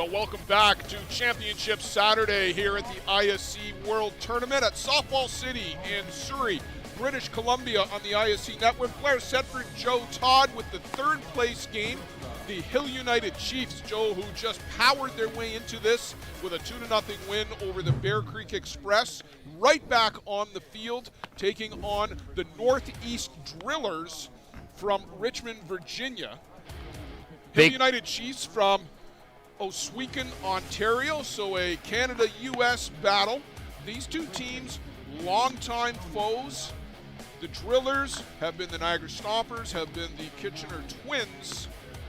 Well, welcome back to Championship Saturday here at the ISC World Tournament at Softball City in Surrey, British Columbia on the ISC Network. Blair Sedford, Joe Todd with the third place game. The Hill United Chiefs, Joe, who just powered their way into this with a 2-0 win over the Bear Creek Express. Right back on the field, taking on the Northeast Drillers from Richmond, Virginia. Hill United Chiefs from Oswego, Ontario, so a Canada-U.S. battle. These two teams, longtime foes. The Drillers have been the Niagara Stompers, have been the Kitchener Twins,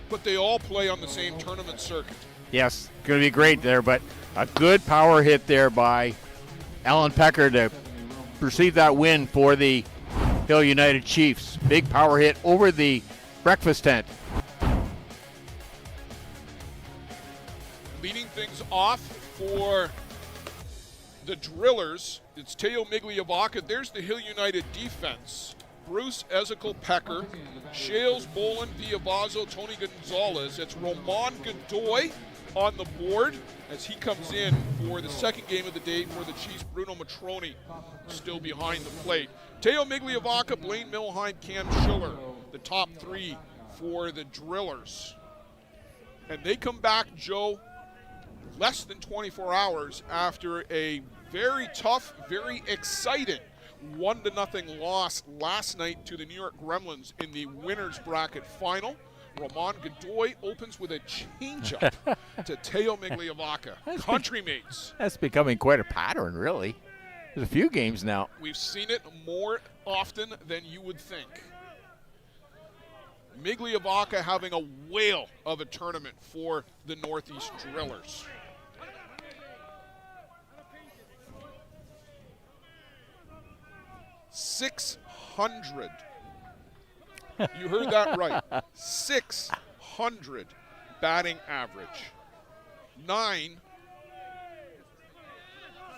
but they all play on the same tournament circuit. Yes, going to be great there, but a good power hit there by Alan Pecker to receive that win for the Hill United Chiefs. Big power hit over the breakfast tent. Leading things off for the Drillers, it's Teo Migliavaca. There's the Hill United defense. Bruce Ezekiel Pecker, Shales, Bolin, Villavazo, Tony Gonzalez. It's Roman Godoy on the board as he comes in for the second game of the day for the Chiefs. Bruno Matroni still behind the plate. Teo Migliavaca, Blaine Milheim, Cam Schiller, the top three for the Drillers. And they come back, Joe, less than 24 hours after a very tough, very exciting 1-0 loss last night to the New York Gremlins in the winners bracket final. Roman Godoy opens with a changeup to Teo Migliavaca. Country mates. That's becoming quite a pattern, really. There's a few games now. We've seen it more often than you would think. Migliavaca having a whale of a tournament for the Northeast Drillers. .600. You heard that right. 600 batting average. 9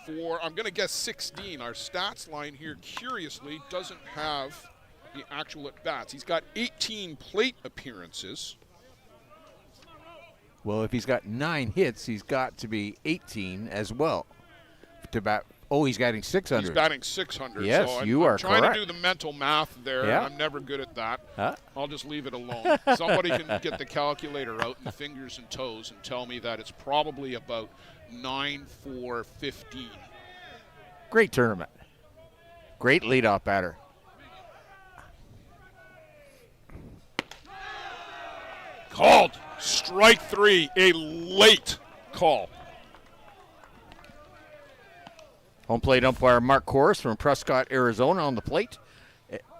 for, I'm going to guess 16. Our stats line here, curiously, doesn't have the actual at-bats. He's got 18 plate appearances. Well, if he's got 9 hits, he's got to be 18 as well to bat. Oh, he's batting 600. He's batting 600. Yes, so you are trying correct. to do the mental math there. Yeah. I'm never good at that. Huh? I'll just leave it alone. Somebody can get the calculator out and fingers and toes and tell me that it's probably about 9 for 15. Great tournament. Great leadoff batter. Called. Strike 3, a late call. Home plate umpire Mark Corris from Prescott, Arizona on the plate.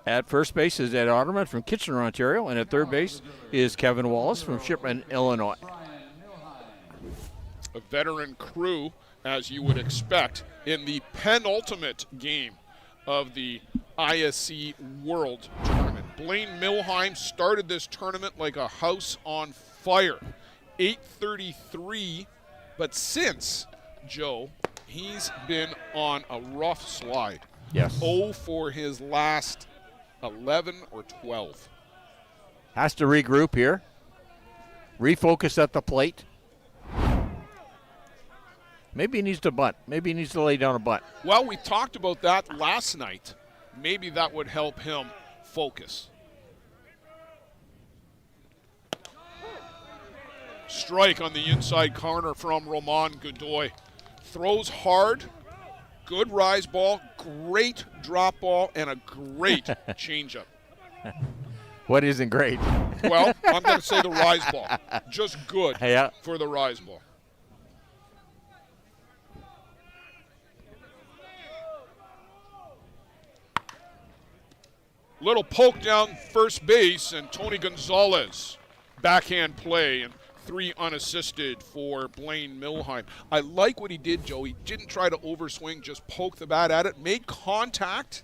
At first base is Ed Otterman from Kitchener, Ontario, and at third base is Kevin Wallace from Shipman, Illinois. A veteran crew, as you would expect, in the penultimate game of the ISC World Tournament. Blaine Milheim started this tournament like a house on fire. 833, but since, Joe, he's been on a rough slide. Yes. 0 for his last 11 or 12. Has to regroup here. Refocus at the plate. Maybe he needs to bunt. Maybe he needs to lay down a bunt. Well, we talked about that last night. Maybe that would help him focus. Strike on the inside corner from Roman Godoy. Throws hard, good rise ball, great drop ball, and a great changeup. What isn't great? Well, I'm going to say the rise ball. Just good for the rise ball. Little poke down first base, and Tony Gonzalez backhand play, and 3 unassisted for Blaine Milheim. I like what he did, Joe. He didn't try to overswing, just poke the bat at it, made contact,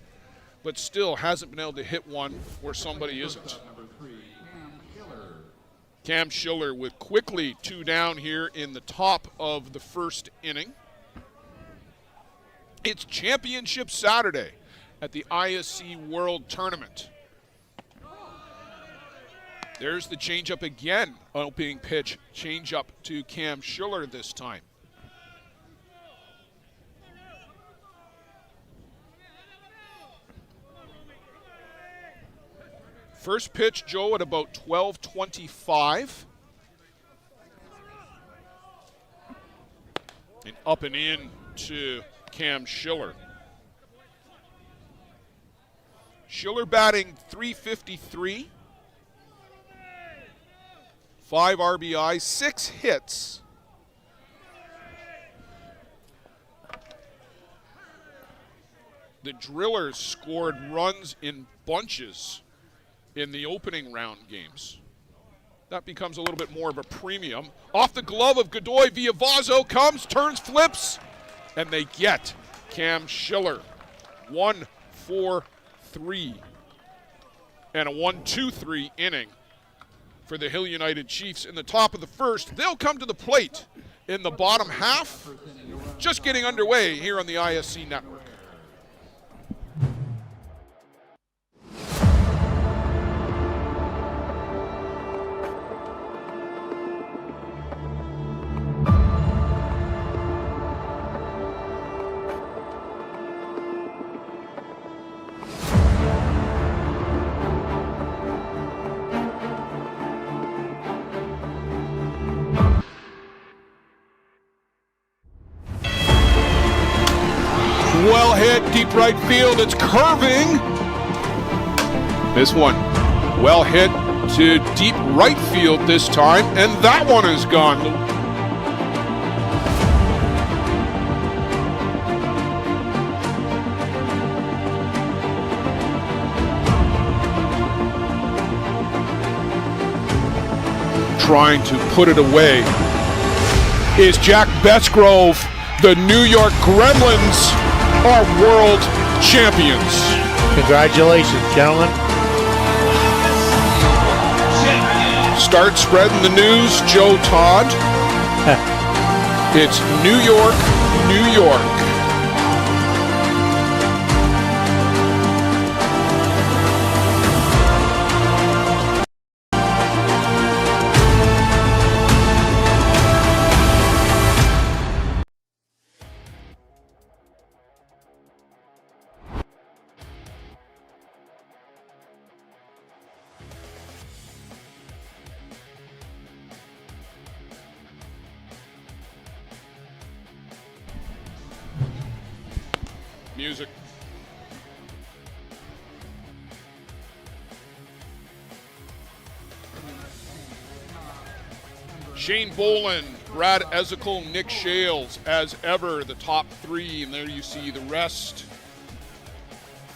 but still hasn't been able to hit one where somebody isn't. Cam Schiller with quickly 2 down here in the top of the first inning. It's Championship Saturday at the ISC World Tournament. There's the changeup again. Opening pitch, changeup to Cam Schiller this time. First pitch, Joe, at about 12:25. And up and in to Cam Schiller. Schiller batting .353. 5 RBIs, 6 hits. The Drillers scored runs in bunches in the opening round games. That becomes a little bit more of a premium. Off the glove of Godoy, Villavazo comes, turns, flips, and they get Cam Schiller. 1-4-3 and a 1-2-3 inning for the Hill United Chiefs in the top of the first. They'll come to the plate in the bottom half. Just getting underway here on the ISC network. Well hit, deep right field, it's curving. This one, well hit to deep right field this time, and that one is gone. Trying to put it away is Jack Bettsgrove. The New York Gremlins are world champions. Congratulations, gentlemen. Start spreading the news, Joe Todd. It's New York, New York. Music. Shane Boland, Brad Ezekiel, Nick Shales, as ever, the top three, and there you see the rest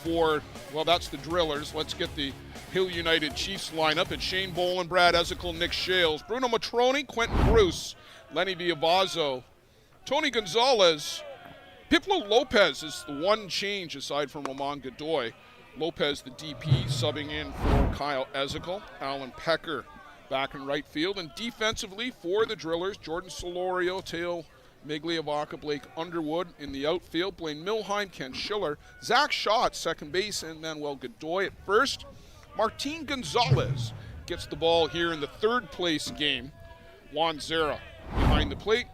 for, well, that's the Drillers. Let's get the Hill United Chiefs lineup. It's Shane Boland, Brad Ezekiel, Nick Shales, Bruno Matroni, Quentin Bruce, Lenny Villavazo, Tony Gonzalez. Piplo Lopez is the one change aside from Roman Godoy. Lopez, the DP, subbing in for Kyle Ezekiel. Alan Pecker back in right field. And defensively for the Drillers, Jordan Solorio, Teo Migliavaca, Blake Underwood in the outfield. Blaine Milheim, Ken Schiller, Zach Shaw at second base, and Manuel Godoy at first. Martin Gonzalez gets the ball here in the third place game. Juan Zera behind the plate.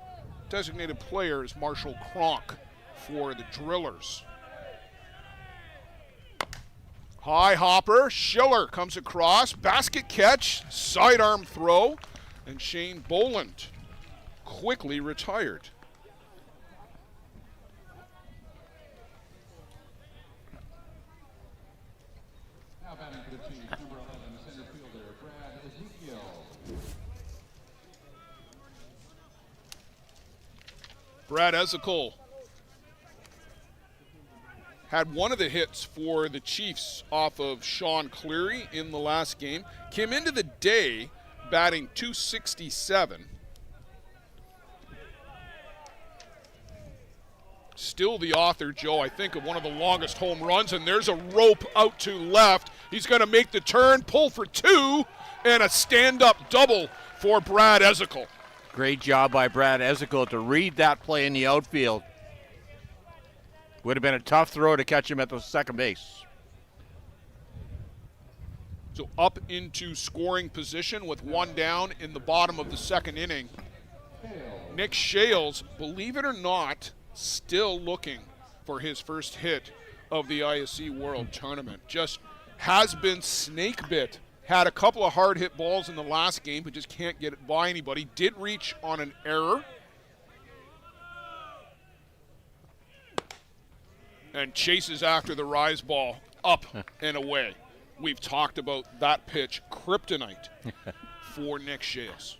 Designated player is Marshall Kronk for the Drillers. High hopper, Schiller comes across, basket catch, sidearm throw, and Shane Boland quickly retired. Now batting for the Chiefs, number 11, center fielder Brad Ezekiel. Brad Ezekiel had one of the hits for the Chiefs off of Sean Cleary in the last game. Came into the day batting .267. Still the author, Joe, I think, of one of the longest home runs, and there's a rope out to left. He's going to make the turn, pull for two, and a stand-up double for Brad Ezekiel. Great job by Brad Ezekiel to read that play in the outfield. Would have been a tough throw to catch him at the second base. So So up into scoring position with one down in the bottom of the second inning. Nick Shales, believe it or not, still looking for his first hit of the ISC World Tournament. Just has been snake bit. Had a couple of hard hit balls in the last game, but just can't get it by anybody. Did reach on an error. And chases after the rise ball up and away. We've talked about that pitch, kryptonite for Nick Shales.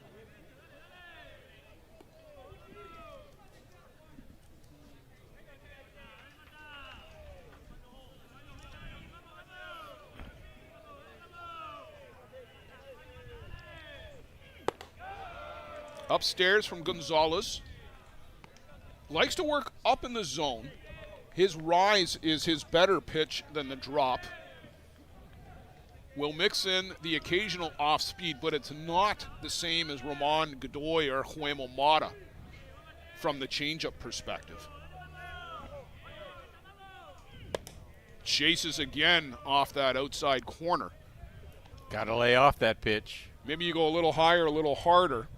Upstairs from Gonzalez. Likes to work up in the zone. His rise is his better pitch than the drop. Will mix in the occasional off speed, but it's not the same as Ramon Godoy or Huemo Mata from the changeup perspective. Chases again off that outside corner. Got to lay off that pitch. Maybe you go a little higher, a little harder.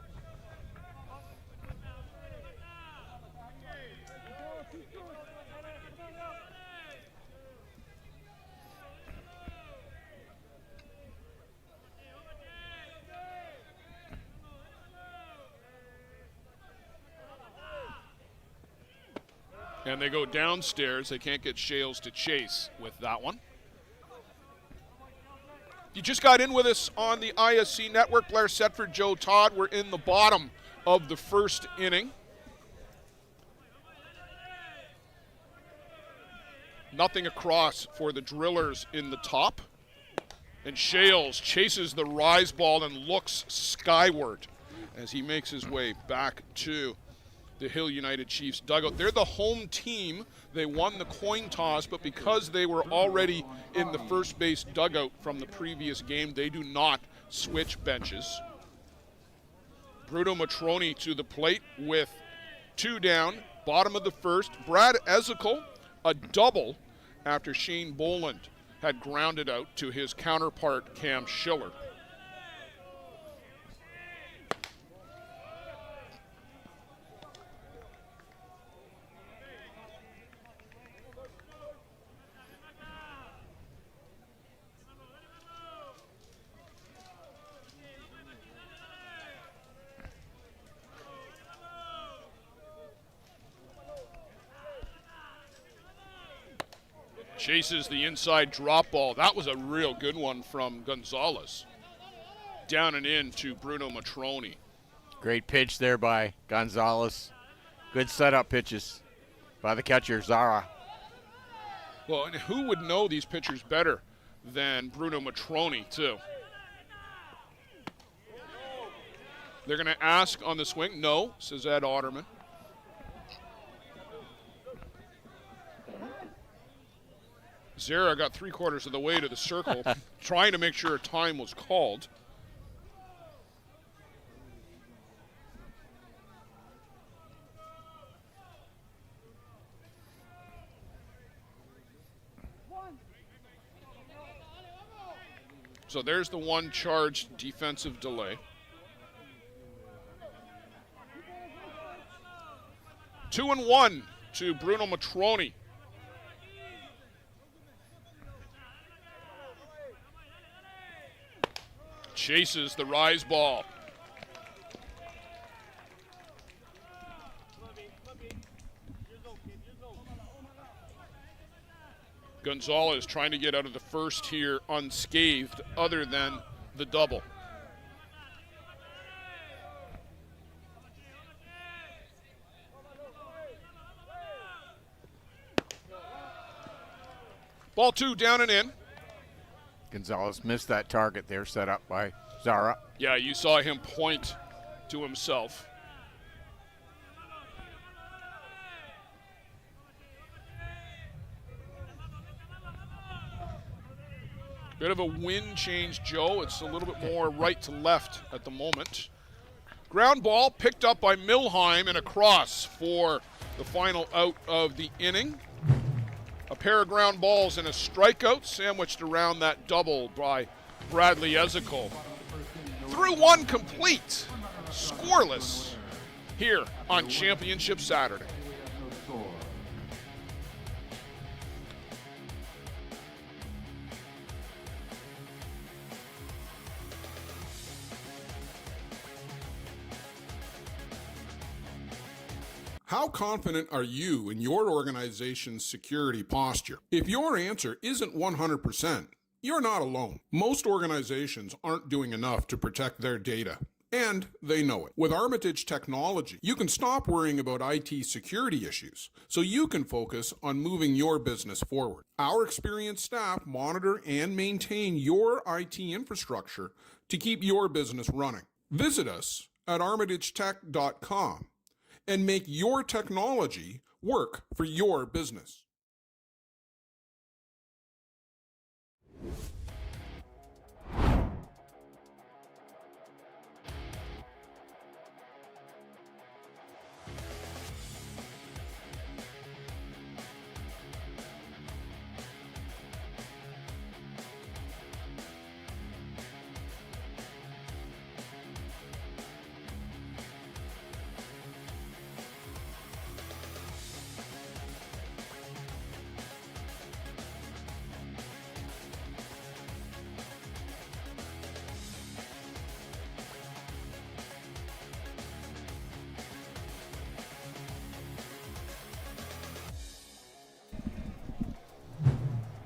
And they go downstairs. They can't get Shales to chase with that one. You just got in with us on the ISC Network. Blair Setford, Joe Todd. We're in the bottom of the first inning. Nothing across for the Drillers in the top. And Shales chases the rise ball and looks skyward as he makes his way back to the Hill United Chiefs dugout. They're the home team. They won the coin toss, but because they were already in the first base dugout from the previous game, they do not switch benches. Bruno Matroni to the plate with two down, bottom of the first. Brad Ezekiel, a double after Shane Boland had grounded out to his counterpart, Cam Schiller. Chases the inside drop ball. That was a real good one from Gonzalez. Down and in to Bruno Matroni. Great pitch there by Gonzalez. Good setup pitches by the catcher, Zara. Well, and who would know these pitchers better than Bruno Matroni, too? They're going to ask on the swing. No, says Ed Otterman. Zara got 3/4 of the way to the circle, trying to make sure a time was called. So there's the one charged defensive delay. 2-1 to Bruno Matroni. Chases the rise ball. Gonzalez trying to get out of the first here unscathed other than the double. Ball two, down and in. Gonzalez missed that target there set up by Zara. Yeah, you saw him point to himself. Bit of a wind change, Joe. It's a little bit more right to left at the moment. Ground ball picked up by Milheim and across for the final out of the inning. A pair of ground balls and a strikeout sandwiched around that double by Bradley Ezekiel. Through one complete, scoreless, here on Championship Saturday. No score. How confident are you in your organization's security posture? If your answer isn't 100%, you're not alone. Most organizations aren't doing enough to protect their data, and they know it. With Armitage technology, you can stop worrying about IT security issues so you can focus on moving your business forward. Our experienced staff monitor and maintain your IT infrastructure to keep your business running. Visit us at armitagetech.com and make your technology work for your business.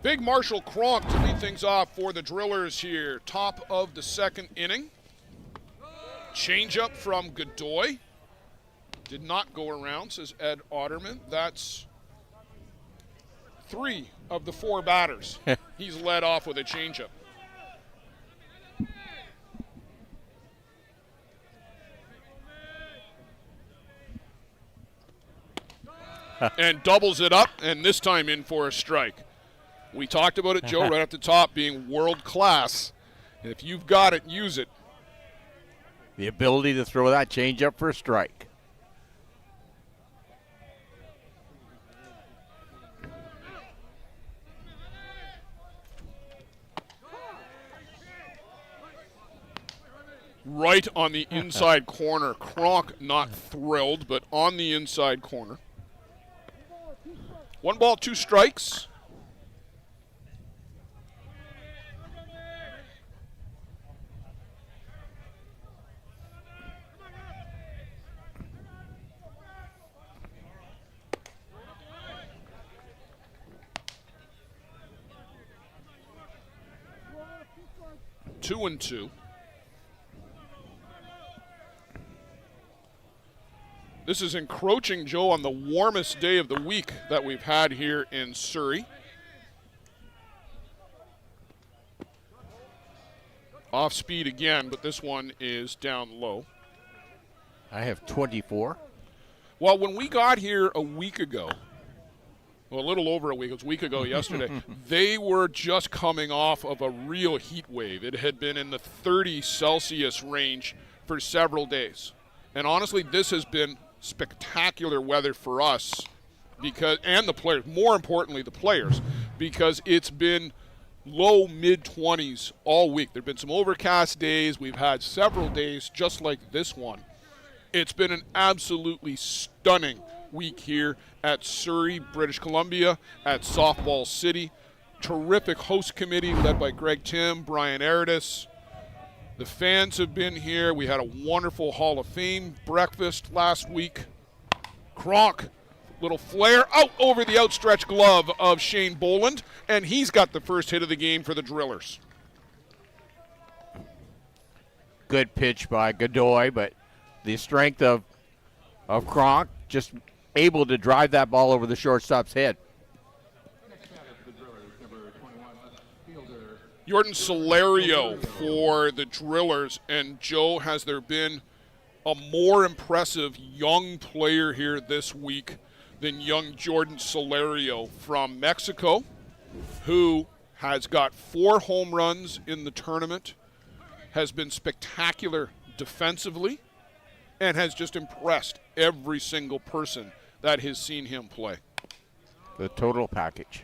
Big Marshall Kronk to lead things off for the Drillers here. Top of the second inning. Changeup from Godoy. Did not go around, says Ed Otterman. That's 3 of the 4 batters. He's led off with a changeup. And doubles it up, and this time in for a strike. We talked about it, Joe, right at the top, being world class. And if you've got it, use it. The ability to throw that changeup for a strike. Right on the inside corner. Kronk not thrilled, but on the inside corner. 1 ball, 2 strikes. Two and 2. This is encroaching, Joe, on the warmest day of the week that we've had here in Surrey. Off speed again, but this one is down low. I have 24. Well, when we got here a week ago, well, a little over a week, it was a week ago yesterday, they were just coming off of a real heat wave. It had been in the 30 Celsius range for several days. And honestly, this has been spectacular weather for us, because, and the players, more importantly the players, because it's been low mid-20s all week. There have been some overcast days. We've had several days just like this one. It's been an absolutely stunning week here at Surrey, British Columbia, at Softball City. Terrific host committee led by Greg Tim, Brian Aridis. The fans have been here. We had a wonderful Hall of Fame breakfast last week. Kronk, little flare out over the outstretched glove of Shane Boland, and he's got the first hit of the game for the Drillers. Good pitch by Godoy, but the strength of Kronk just able to drive that ball over the shortstop's head. Next batter for the Drillers, number 21, fielder. Jordan Solario for the Drillers. And Joe, has there been a more impressive young player here this week than young Jordan Solario from Mexico, who has got 4 home runs in the tournament, has been spectacular defensively, and has just impressed every single person that has seen him play. The total package.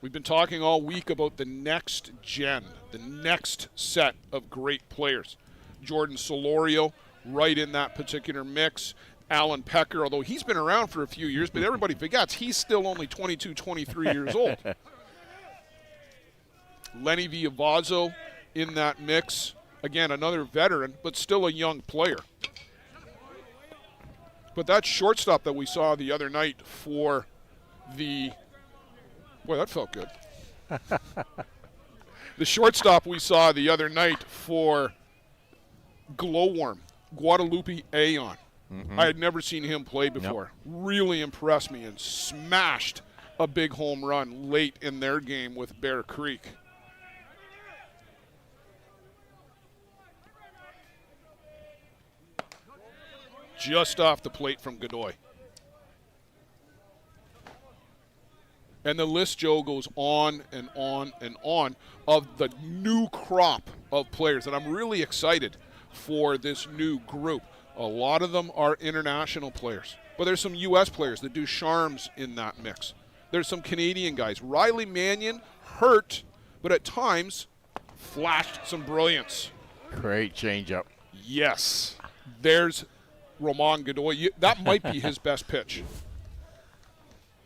We've been talking all week about the next gen, the next set of great players. Jordan Solorio, right in that particular mix. Alan Pecker, although he's been around for a few years, but everybody forgets he's still only 22, 23 years old. Lenny Villavazzo in that mix. Again, another veteran, but still a young player. But that shortstop that we saw the other night for the... Boy, that felt good. The shortstop we saw the other night for Glowworm, Guadalupe Ayon. I had never seen him play before. Really impressed me and smashed a big home run late in their game with Bear Creek. Just off the plate from Godoy. And the list, Joe, goes on and on and on of the new crop of players. And I'm really excited for this new group. A lot of them are international players. But there's some U.S. players that do charms in that mix. There's some Canadian guys. Riley Mannion, hurt, but at times flashed some brilliance. Great changeup. Yes. There's Roman Godoy. That might be his best pitch.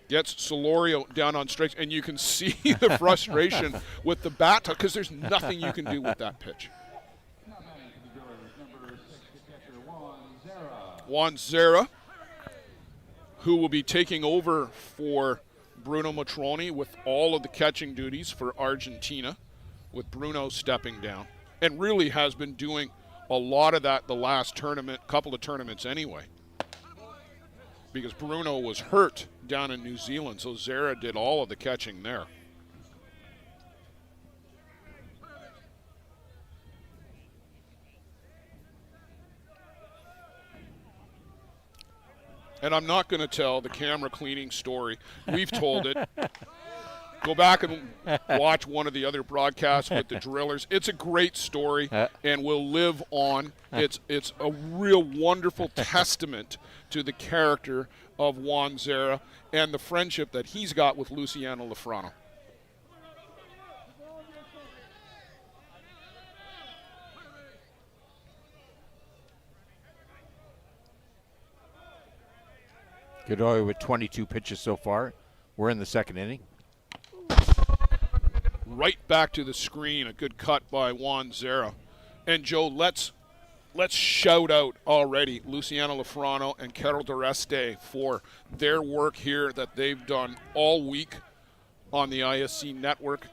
Gets Solorio down on strikes, and you can see the frustration with the bat because there's nothing you can do with that pitch. Juan Zera, who will be taking over for Bruno Matroni with all of the catching duties for Argentina, with Bruno stepping down, and really has been doing a lot of that the last couple of tournaments anyway, because Bruno was hurt down in New Zealand, so Zera did all of the catching there. And I'm not going to tell the camera cleaning story. We've told it. Go back and watch one of the other broadcasts with the Drillers. It's a great story and will live on. It's a real wonderful testament to the character of Juan Zera and the friendship that he's got with Luciano Lafrano. Godoy with 22 pitches so far. We're in the second inning. Right back to the screen, a good cut by Juan Zera. And Joe, let's shout out already Luciano Lafrano and Carol Dureste for their work here that they've done all week on the ISC network.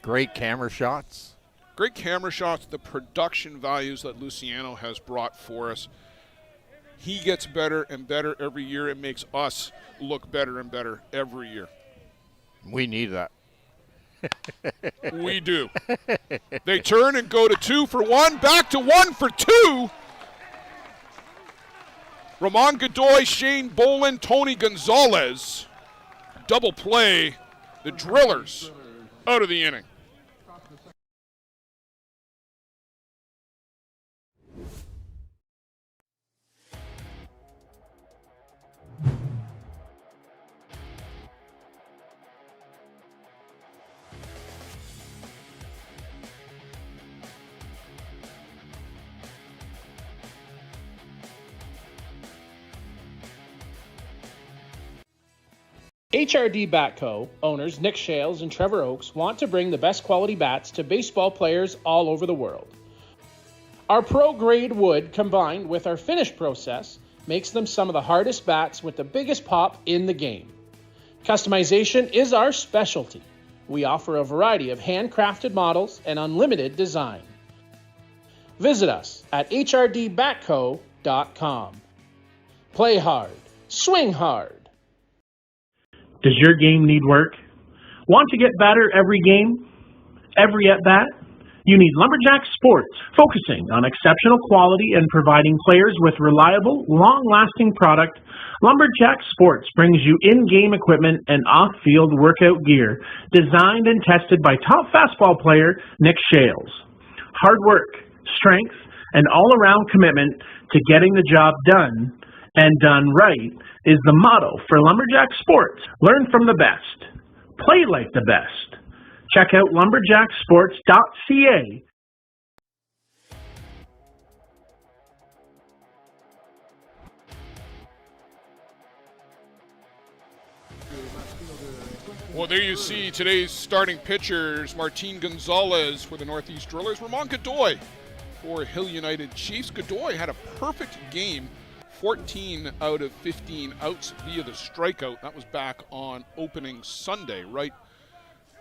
Great camera shots. Great camera shots, the production values that Luciano has brought for us. He gets better and better every year. It makes us look better and better every year. We need that. We do. They turn and go to 2 for 1, back to 1 for 2. Roman Godoy, Shane Bolin, Tony Gonzalez. Double play. The Drillers out of the inning. HRD Bat Co. owners Nick Shales and Trevor Oakes want to bring the best quality bats to baseball players all over the world. Our pro-grade wood combined with our finish process makes them some of the hardest bats with the biggest pop in the game. Customization is our specialty. We offer a variety of handcrafted models and unlimited design. Visit us at hrdbatco.com. Play hard, swing hard. Does your game need work? Want to get better every game? Every at-bat? You need Lumberjack Sports, focusing on exceptional quality and providing players with reliable, long-lasting product. Lumberjack Sports brings you in-game equipment and off-field workout gear, designed and tested by top fastball player Nick Shales. Hard work, strength, and all-around commitment to getting the job done, and done right, is the motto for Lumberjack Sports. Learn from the best. Play like the best. Check out lumberjacksports.ca. Well, there you see today's starting pitchers. Martin Gonzalez for the Northeast Drillers. Ramon Godoy for Hill United Chiefs. Godoy had a perfect game, 14 out of 15 outs via the strikeout. That was back on opening Sunday, right?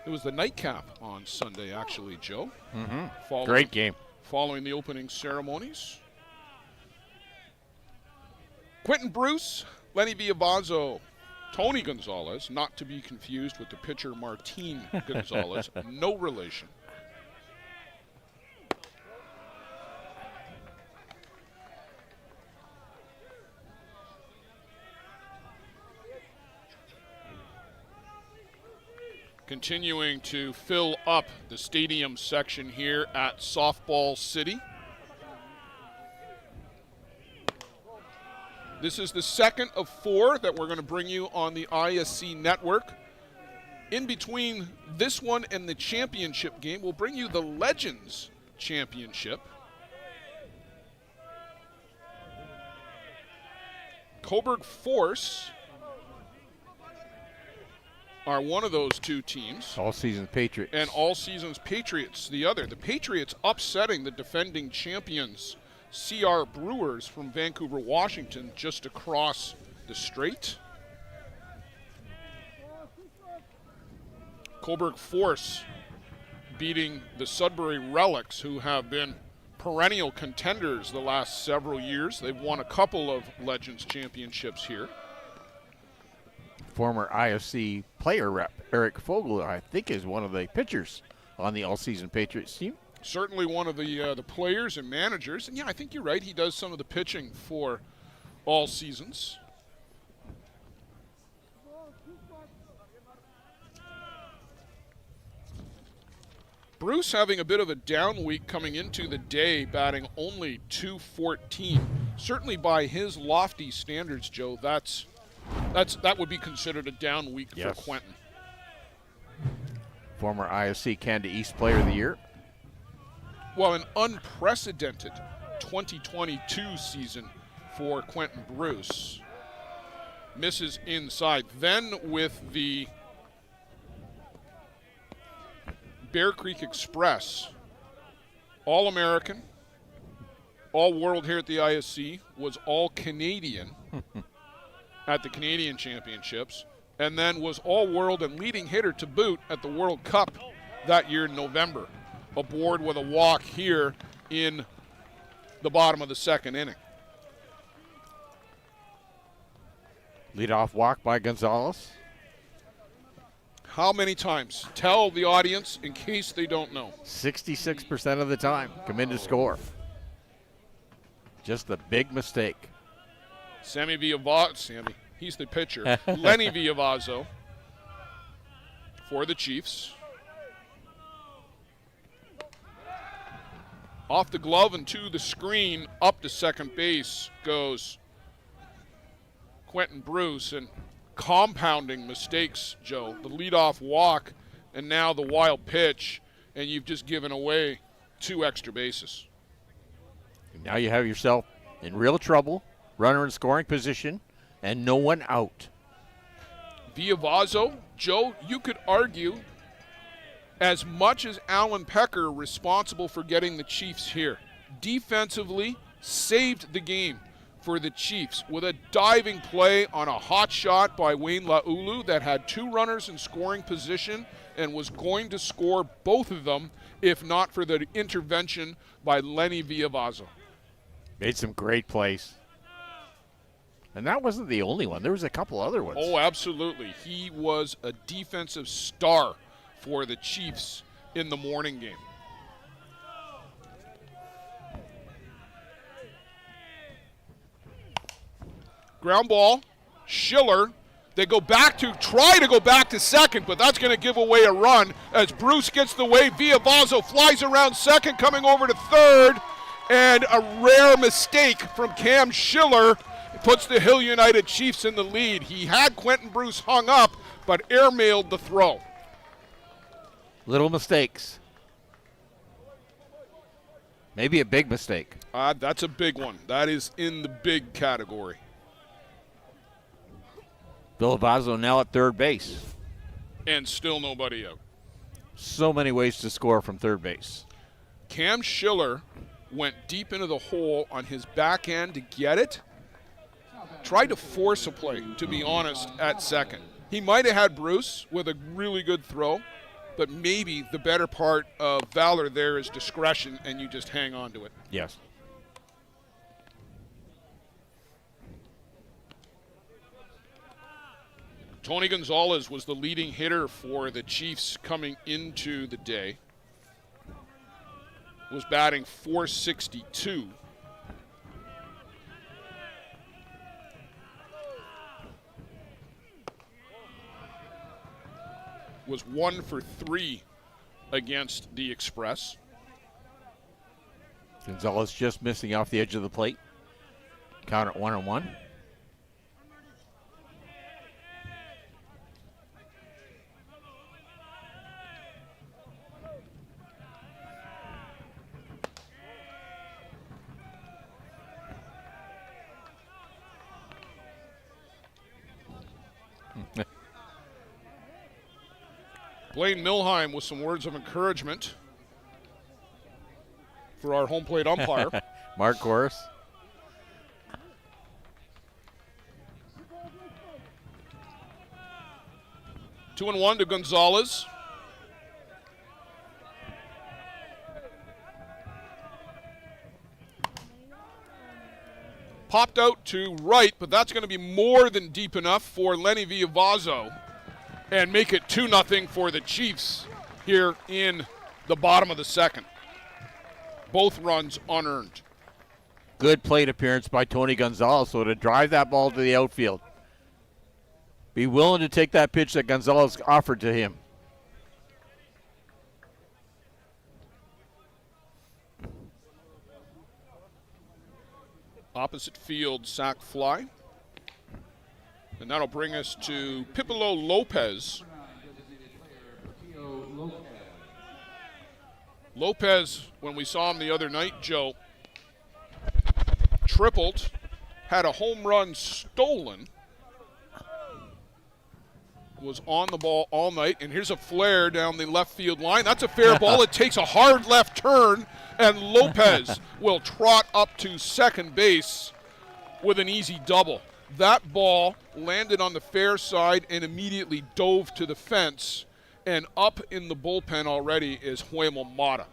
It was the nightcap on Sunday, actually, Joe. Mm-hmm. Great game. Following the opening ceremonies. Quentin Bruce, Lenny Villavazzo, Tony Gonzalez, not to be confused with the pitcher Martin Gonzalez, no relation. Continuing to fill up the stadium section here at Softball City. This is the second of 4 that we're going to bring you on the ISC network. In between this one and the championship game, we'll bring you the Legends Championship. Coburg Force are one of those two teams. All season Patriots. And all seasons Patriots the other. The Patriots upsetting the defending champions CR Brewers from Vancouver, Washington, just across the strait. Coburg Force beating the Sudbury Relics, who have been perennial contenders the last several years. They've won a couple of Legends championships here. Former ISC player rep Eric Fogel, I think, is one of the pitchers on the all-season Patriots team. Certainly one of the players and managers. And yeah, I think you're right. He does some of the pitching for all seasons. Bruce having a bit of a down week coming into the day, batting only .214. Certainly by his lofty standards, Joe, that would be considered a down week for Quentin. Former ISC Canada East Player of the Year. Well, an unprecedented 2022 season for Quentin Bruce. Misses inside. Then with the Bear Creek Express, All-American, All-World here at the ISC, was All-Canadian at the Canadian Championships, and then was All-World and leading hitter to boot at the World Cup that year in November. Aboard with a walk here in the bottom of the second inning. Leadoff walk by Gonzalez. How many times? Tell the audience in case they don't know. 66% of the time. Come in to score. Just a big mistake. Sammy, he's the pitcher. Lenny Villavazzo for the Chiefs. Off the glove and to the screen, up to second base goes Quentin Bruce, and compounding mistakes, Joe. The leadoff walk and now the wild pitch, and you've just given away 2 extra bases. Now you have yourself in real trouble, runner in scoring position, and no one out. Villavazzo, Joe, you could argue as much as Alan Pecker responsible for getting the Chiefs here. Defensively, saved the game for the Chiefs with a diving play on a hot shot by Wayne Laulu that had 2 runners in scoring position and was going to score both of them if not for the intervention by Lenny Villavazzo. Made some great plays. And that wasn't the only one. There was a couple other ones. Oh, absolutely. He was a defensive star for the Chiefs in the morning game. Ground ball, Schiller. They try to go back to second, but that's going to give away a run as Bruce gets the way. Villavazzo flies around second, coming over to third, and a rare mistake from Cam Schiller puts the Hill United Chiefs in the lead. He had Quentin Bruce hung up, but airmailed the throw. Little mistakes. Maybe a big mistake. That's a big one. That is in the big category. Villavazo now at third base. And still nobody out. So many ways to score from third base. Cam Schiller went deep into the hole on his backhand to get it. Tried to force a play, to be honest, at second. He might have had Bruce with a really good throw, but maybe the better part of valor there is discretion, and you just hang on to it. Yes. Tony Gonzalez was the leading hitter for the Chiefs coming into the day. Was batting .462. Was 1 for 3 against the Express. Gonzalez just missing off the edge of the plate. Count at 1-1. Blaine Milheim with some words of encouragement for our home plate umpire. Mark Corus. Two and one to Gonzalez. Popped out to right, but that's going to be more than deep enough for Lenny Villavazo and make it 2-0 for the Chiefs here in the bottom of the second. Both runs unearned. Good plate appearance by Tony Gonzalez, so to drive that ball to the outfield. Be willing to take that pitch that Gonzalez offered to him. Opposite field sac fly. And that'll bring us to Pipilo Lopez. Lopez, when we saw him the other night, Joe, tripled, had a home run stolen, was on the ball all night, and here's a flare down the left field line. That's a fair ball. It takes a hard left turn, and Lopez will trot up to second base with an easy double. That ball landed on the fair side and immediately dove to the fence, and up in the bullpen already is Huemo Mata.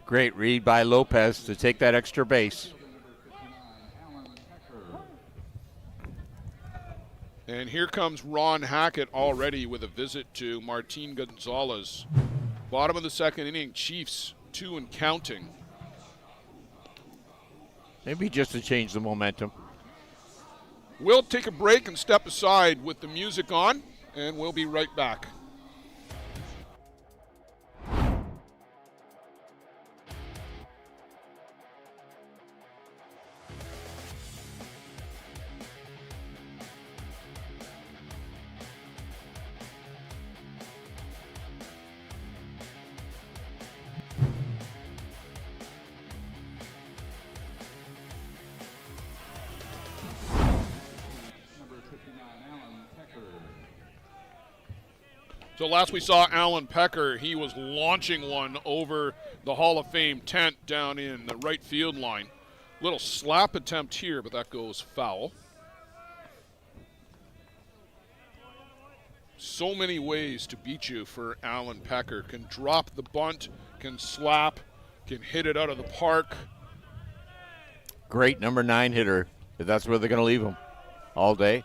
Great read by Lopez to take that extra base. And here comes Ron Hackett already with a visit to Martin Gonzalez. Bottom of the second inning, Chiefs 2 and counting. Maybe just to change the momentum. We'll take a break and step aside with the music on, and we'll be right back. So last we saw Alan Pecker, he was launching one over the Hall of Fame tent down in the right field line. Little slap attempt here, but that goes foul. So many ways to beat you for Alan Pecker. Can drop the bunt, can slap, can hit it out of the park. Great number 9 hitter, if that's where they're going to leave him all day.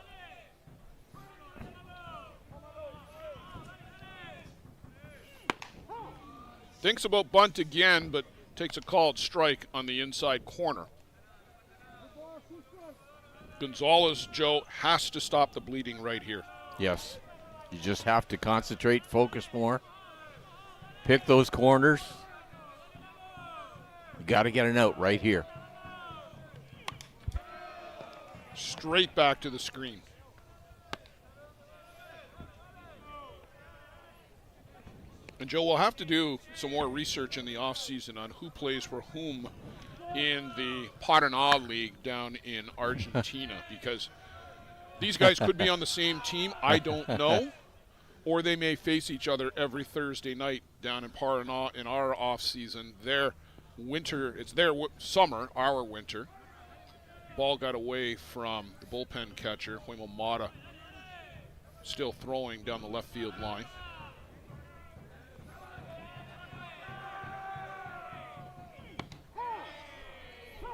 Thinks about bunt again, but takes a called strike on the inside corner. Gonzalez, Joe, has to stop the bleeding right here. Yes. You just have to concentrate, focus more. Pick those corners. You got to get an out right here. Straight back to the screen. And Joe, we'll have to do some more research in the offseason on who plays for whom in the Paraná League down in Argentina, because these guys could be on the same team. I don't know. Or they may face each other every Thursday night down in Paraná in our offseason. Their winter, it's their summer, our winter. Ball got away from the bullpen catcher, Huemo Mata, still throwing down the left field line.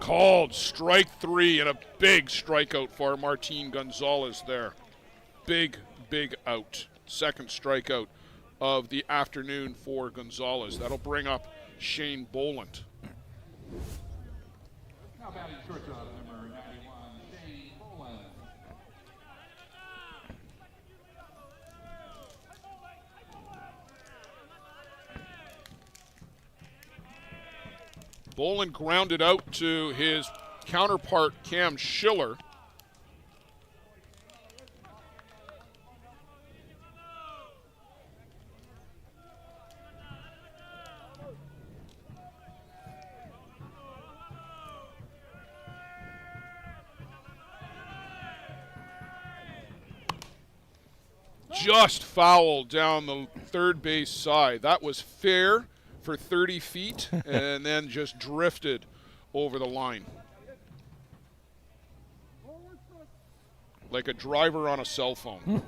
Called strike 3 and a big strikeout for Martin Gonzalez there. Big out. Second strikeout of the afternoon for Gonzalez. That'll bring up Shane Boland. Now batting shortstop, number 91, Shane Boland. Boland grounded out to his counterpart Cam Schiller. Just foul down the third base side. That was fair for 30 feet and then just drifted over the line. Like a driver on a cell phone.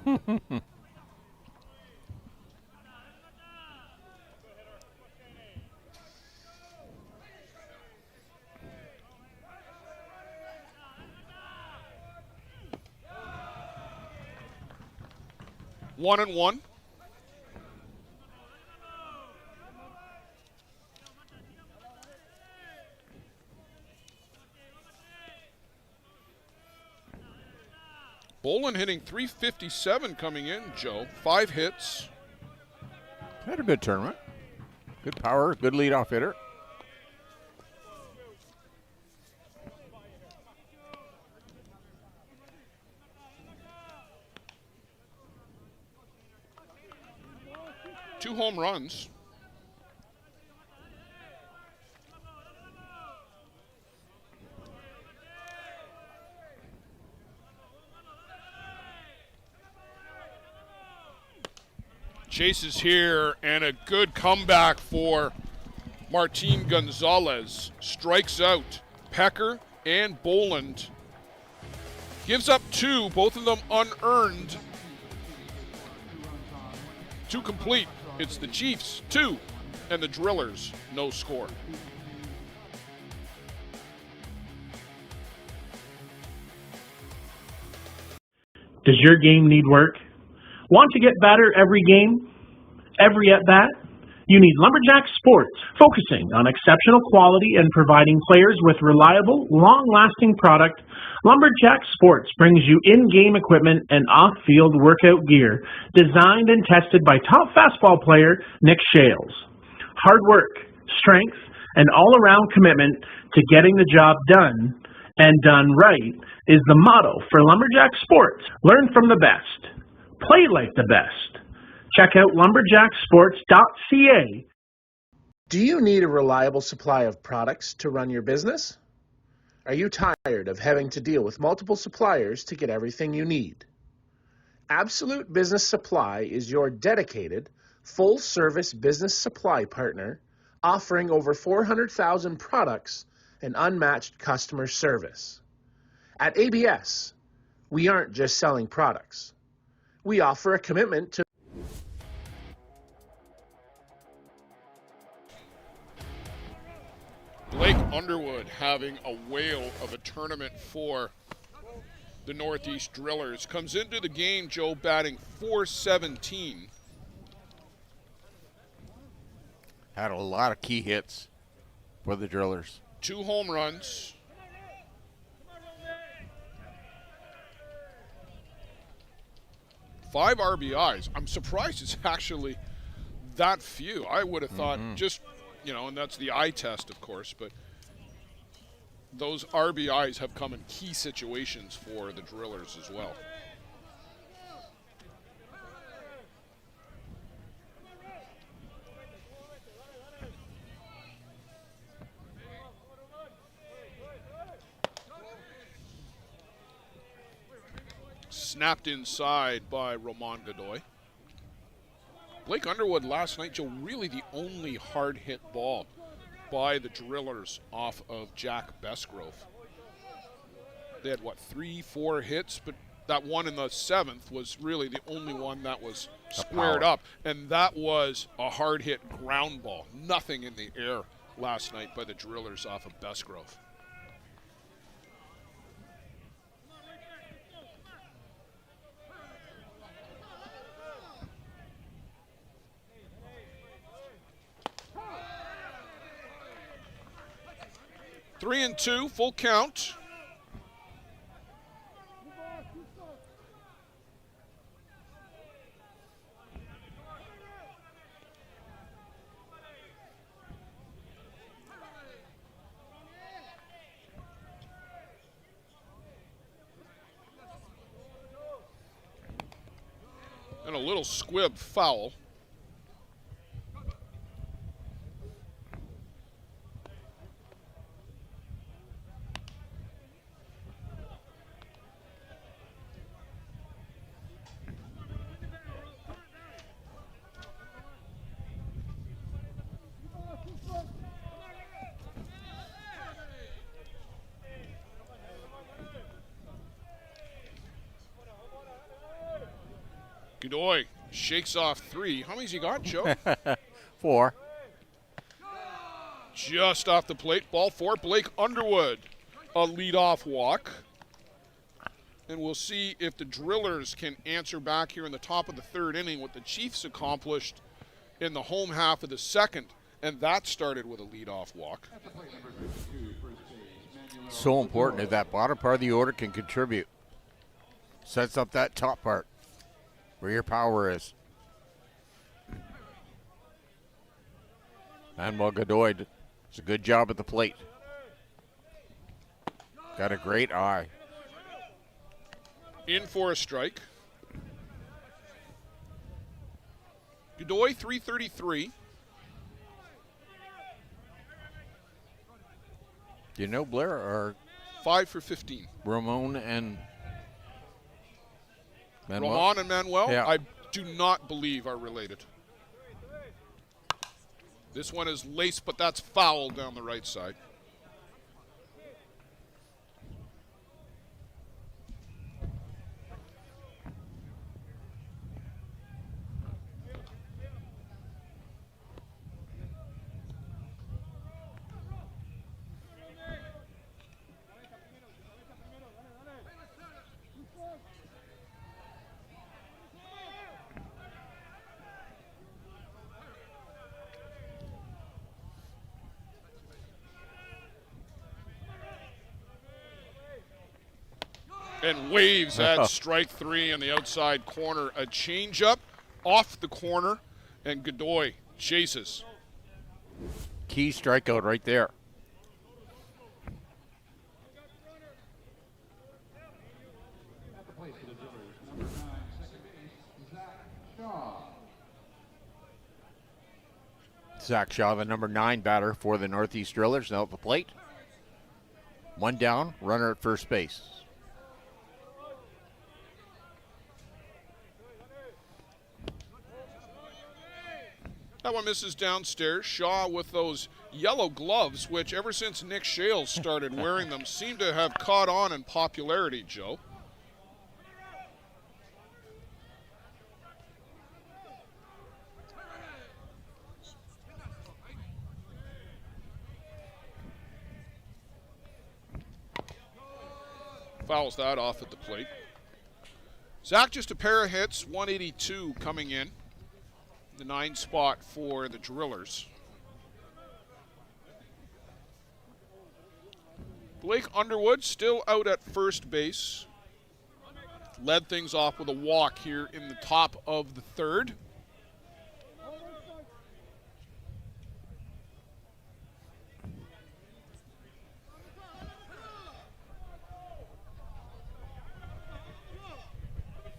One and one. Boland hitting .357 coming in, Joe. 5 hits. Had a good tournament. Good power, good leadoff hitter. Two home runs. Chases here, and a good comeback for Martin Gonzalez. Strikes out Pecker and Boland. Gives up 2, both of them unearned. 2 complete. It's the Chiefs, 2, and the Drillers, no score. Does your game need work? Want to get better every game? Every at-bat? You need Lumberjack Sports, focusing on exceptional quality and providing players with reliable, long-lasting product. Lumberjack Sports brings you in-game equipment and off-field workout gear, designed and tested by top fastball player Nick Shales. Hard work, strength, and all-around commitment to getting the job done, and done right, is the motto for Lumberjack Sports. Learn from the best. Play like the best. Check out lumberjacksports.ca. Do you need a reliable supply of products to run your business? Are you tired of having to deal with multiple suppliers to get everything you need? Absolute Business Supply is your dedicated, full-service business supply partner, offering over 400,000 products and unmatched customer service. At ABS, we aren't just selling products. We offer a commitment to Blake Underwood having a whale of a tournament for the Northeast Drillers. Comes into the game, Joe, batting .417. Had a lot of key hits for the Drillers. 2 home runs. Five RBIs. I'm surprised it's actually that few. I would have thought just, and that's the eye test, of course, but those RBIs have come in key situations for the Drillers as well. snapped inside by Roman Godoy. Blake Underwood last night, Joe, really the only hard hit ball by the Drillers off of Jack Besgrove. They had, 3-4 hits, but that one in the 7th was really the only one that was squared up, and that was a hard hit ground ball. Nothing in the air last night by the Drillers off of Besgrove. Three and two, full count. And a little squib foul. Godoy shakes off three. How many's he got, Joe? 4. Just off the plate. Ball 4. Blake Underwood, a leadoff walk. And we'll see if the Drillers can answer back here in the top of the 3rd inning what the Chiefs accomplished in the home half of the 2nd. And that started with a leadoff walk. So important if that bottom part of the order can contribute. Sets up that top part where your power is. Manuel Godoy does a good job at the plate. Got a great eye. In for a strike. Godoy, 333. Do you know Blair or 5 for 15. Ramon and Manuel? Roman and Manuel, Yeah. I do not believe are related. This one is laced, but that's foul down the right side. And waves at strike 3 in the outside corner. A changeup off the corner, and Godoy chases. Key strikeout right there. At the plate for the Drillers, number 9, second base, Zach Shaw. Zach Shaw, the number 9 batter for the Northeast Drillers, now at the plate. One down, runner at first base. That one misses downstairs. Shaw with those yellow gloves, which ever since Nick Shales started wearing them, seem to have caught on in popularity, Joe. Fouls that off at the plate. Zach just a pair of hits, 182 coming in. The 9 spot for the Drillers. Blake Underwood still out at first base. Led things off with a walk here in the top of the 3rd.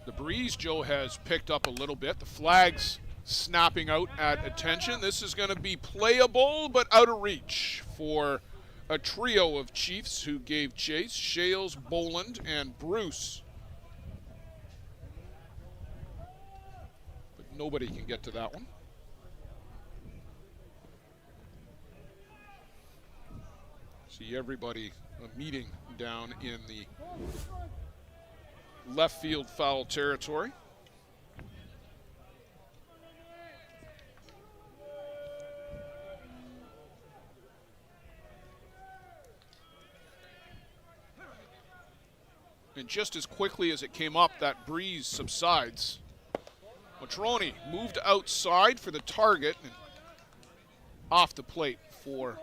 The breeze, Joe, has picked up a little bit. The flags snapping out at attention. This is going to be playable, but out of reach for a trio of Chiefs who gave chase. Shales, Boland, and Bruce Nobody can get to that one. See everybody meeting down in the left field foul territory. And just as quickly as it came up, that breeze subsides. Matroni moved outside for the target and off the plate for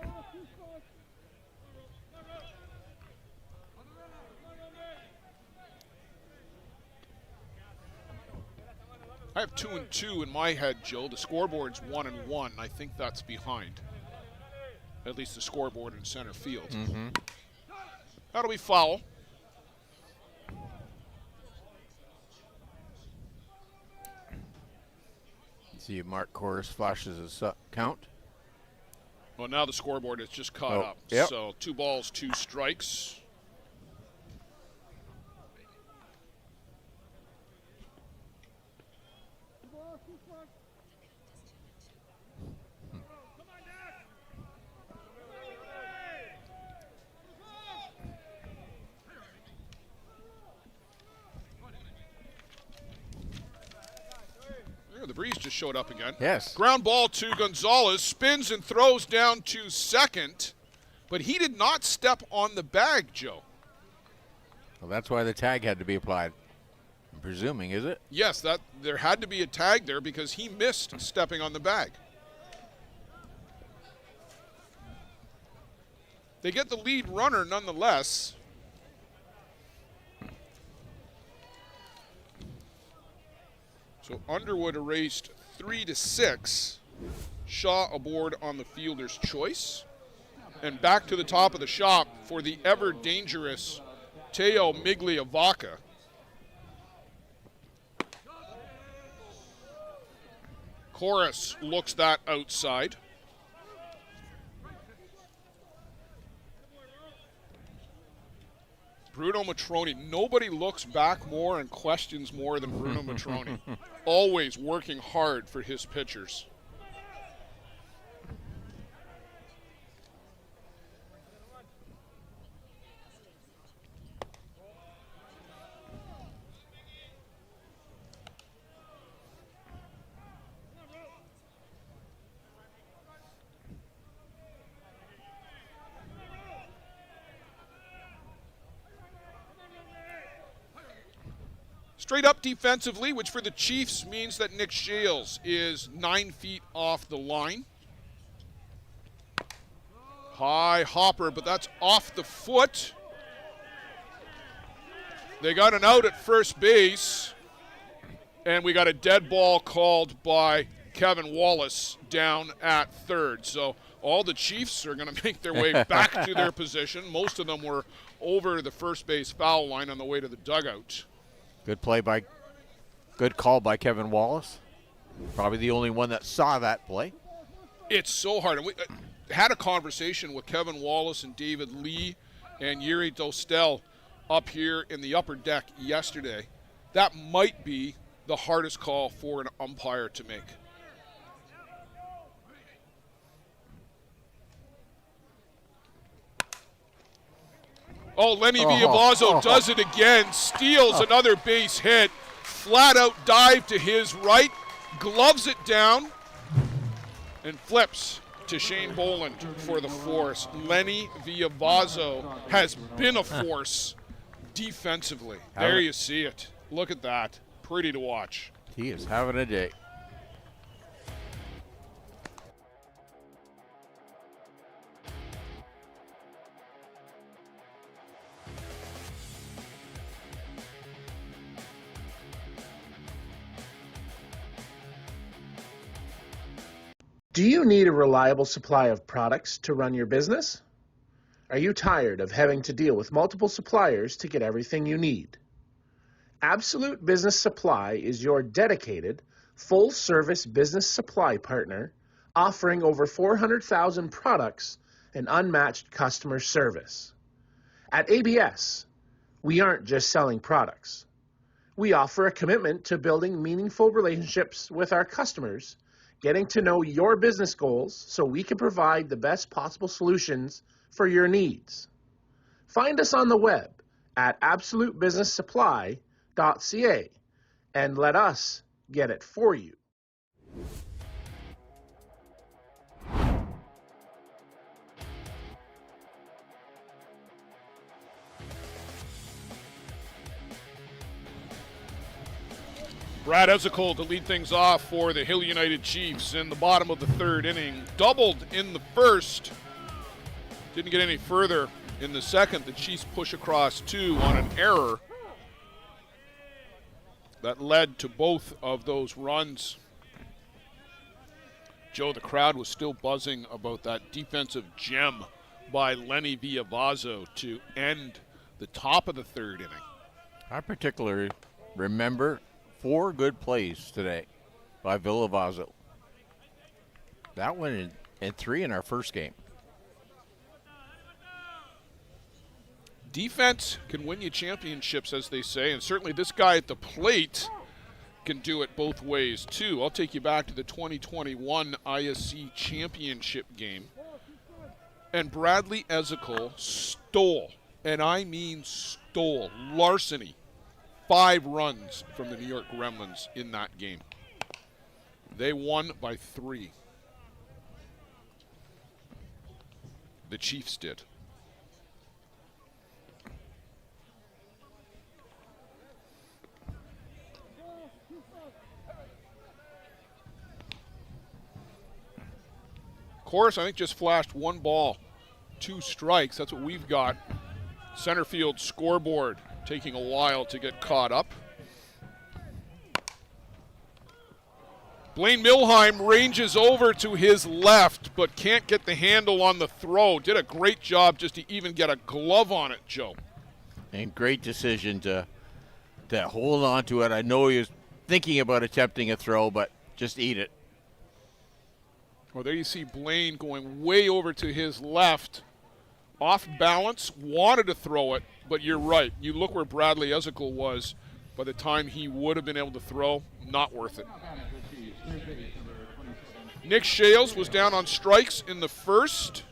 I have 2-2 in my head, Joe. The scoreboard's 1-1. I think that's behind. At least the scoreboard in center field. That'll be foul. See, Mark Corus flashes his count. Well, now the scoreboard has just caught up. Yep. So 2 balls, 2 strikes. The breeze just showed up again. Yes. Ground ball to Gonzalez, spins and throws down to second, but he did not step on the bag, Joe. Well, that's why the tag had to be applied. I'm presuming, is it? Yes, that there had to be a tag there because he missed stepping on the bag. They get the lead runner nonetheless. So Underwood erased 3-6. Shaw aboard on the fielder's choice. And back to the top of the shop for the ever dangerous Teo Migliavaca. Chorus looks that outside. Bruno Matroni. Nobody looks back more and questions more than Bruno Matroni. Always working hard for his pitchers. Straight up defensively, which for the Chiefs means that Nick Shales is 9 feet off the line. High hopper, but that's off the foot. They got an out at first base, and we got a dead ball called by Kevin Wallace down at third. So all the Chiefs are going to make their way back to their position. Most of them were over the first base foul line on the way to the dugout. Good call by Kevin Wallace. Probably the only one that saw that play. It's so hard. And we had a conversation with Kevin Wallace and David Lee and Yuri Dostel up here in the upper deck yesterday. That might be the hardest call for an umpire to make. Oh, Lenny Villalbazo does it again, steals another base hit, flat out dive to his right, gloves it down, and flips to Shane Boland for the force. Lenny Villalbazo has been a force defensively. There you see it. Look at that. Pretty to watch. He is having a day. Do you need a reliable supply of products to run your business? Are you tired of having to deal with multiple suppliers to get everything you need? Absolute Business Supply is your dedicated, full-service business supply partner offering over 400,000 products and unmatched customer service. At ABS, we aren't just selling products. We offer a commitment to building meaningful relationships with our customers, getting to know your business goals so we can provide the best possible solutions for your needs. Find us on the web at absolutebusinesssupply.ca and let us get it for you. Brad Ezekiel to lead things off for the Hill United Chiefs in the bottom of the third inning. Doubled in the first. Didn't get any further in the second. The Chiefs push across two on an error that led to both of those runs. Joe, the crowd was still buzzing about that defensive gem by Lenny Villavazzo to end the top of the third inning. I particularly remember 4 good plays today by Villavazzo. That one and 3 in our first game. Defense can win you championships, as they say, and certainly this guy at the plate can do it both ways, too. I'll take you back to the 2021 ISC championship game. And Bradley Ezekiel stole, and I mean stole, larceny, 5 runs from the New York Gremlins in that game. They won by 3. The Chiefs did. Chorus, I think, just flashed 1 ball, 2 strikes. That's what we've got. Center field scoreboard taking a while to get caught up. Blaine Milheim ranges over to his left, but can't get the handle on the throw. Did a great job just to even get a glove on it, Joe. And great decision to hold on to it. I know he was thinking about attempting a throw, but just eat it. Well, there you see Blaine going way over to his left. Off balance, wanted to throw it, but you're right. You look where Bradley Ezekiel was by the time he would have been able to throw. Not worth it. Nick Shales was down on strikes in the first.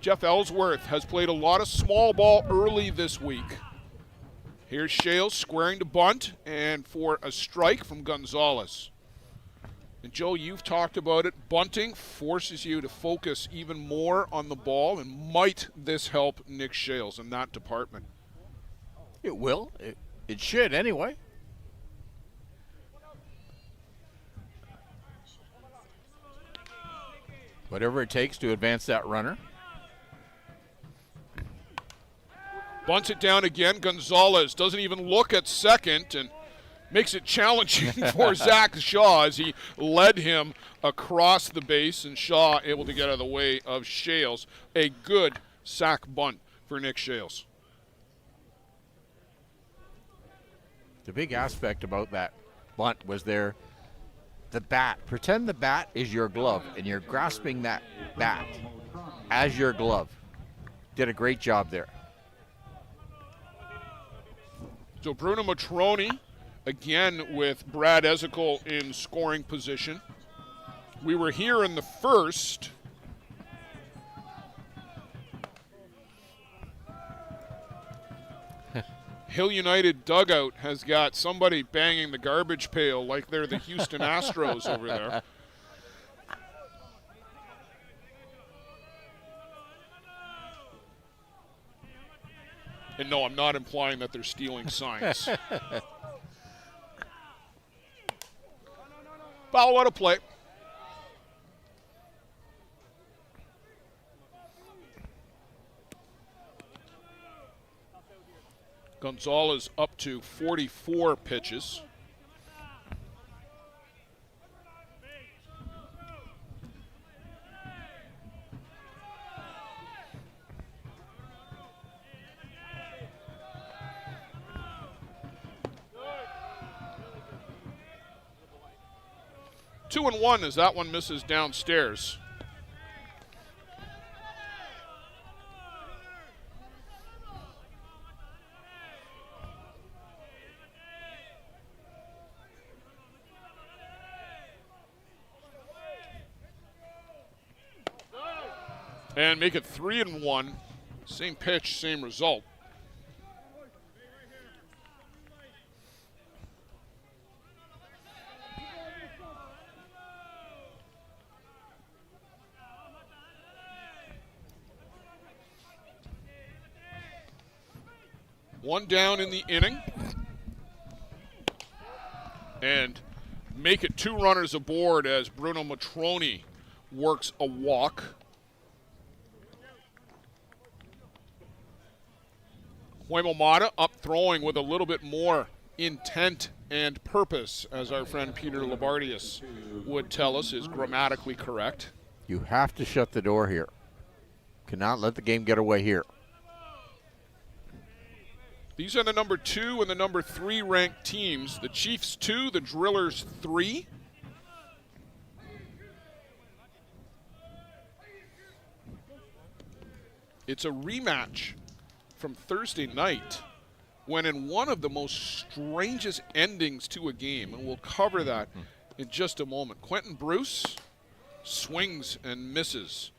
Jeff Ellsworth has played a lot of small ball early this week. Here's Shales squaring to bunt and for a strike from Gonzalez. And Joe, you've talked about it. Bunting forces you to focus even more on the ball, and might this help Nick Shales in that department? It will. It should anyway. Whatever it takes to advance that runner. Bunts it down again. Gonzalez doesn't even look at second and makes it challenging for Zach Shaw as he led him across the base, and Shaw able to get out of the way of Shales. A good sack bunt for Nick Shales. The big aspect about that bunt was the bat. Pretend the bat is your glove, and you're grasping that bat as your glove. Did a great job there. So Bruno Matroni, again with Brad Ezekiel in scoring position. We were here in the first. Hill United dugout has got somebody banging the garbage pail like they're the Houston Astros over there. And no, I'm not implying that they're stealing signs. Foul out of play. Gonzalez up to 44 pitches. Two and one as that one misses downstairs. And make it 3-1. Same pitch, same result. One down in the inning. And make it 2 runners aboard as Bruno Matroni works a walk. Huemomata up throwing with a little bit more intent and purpose, as our friend Peter Labardius would tell us is grammatically correct. You have to shut the door here. Cannot let the game get away here. These are the number 2 and the number 3 ranked teams. The Chiefs 2, the Drillers 3. It's a rematch from Thursday night when in one of the most strangest endings to a game, and we'll cover that in just a moment. Quentin Bruce swings and misses.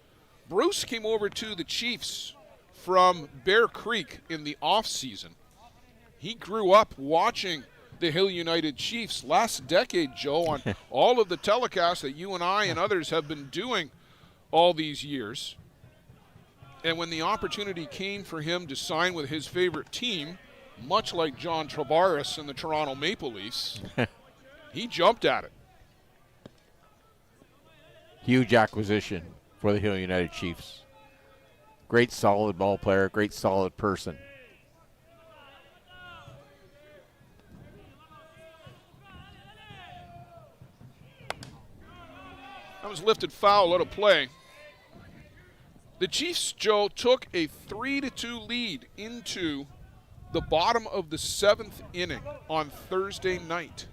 Bruce came over to the Chiefs from Bear Creek in the offseason. He grew up watching the Hill United Chiefs last decade, Joe, on all of the telecasts that you and I and others have been doing all these years. And when the opportunity came for him to sign with his favorite team, much like John Travaris and the Toronto Maple Leafs, he jumped at it. Huge acquisition for the Hill United Chiefs. Great solid ball player, great solid person. That was lifted foul out of play. The Chiefs, Joe, took a 3-2 lead into the bottom of the 7th inning on Thursday night.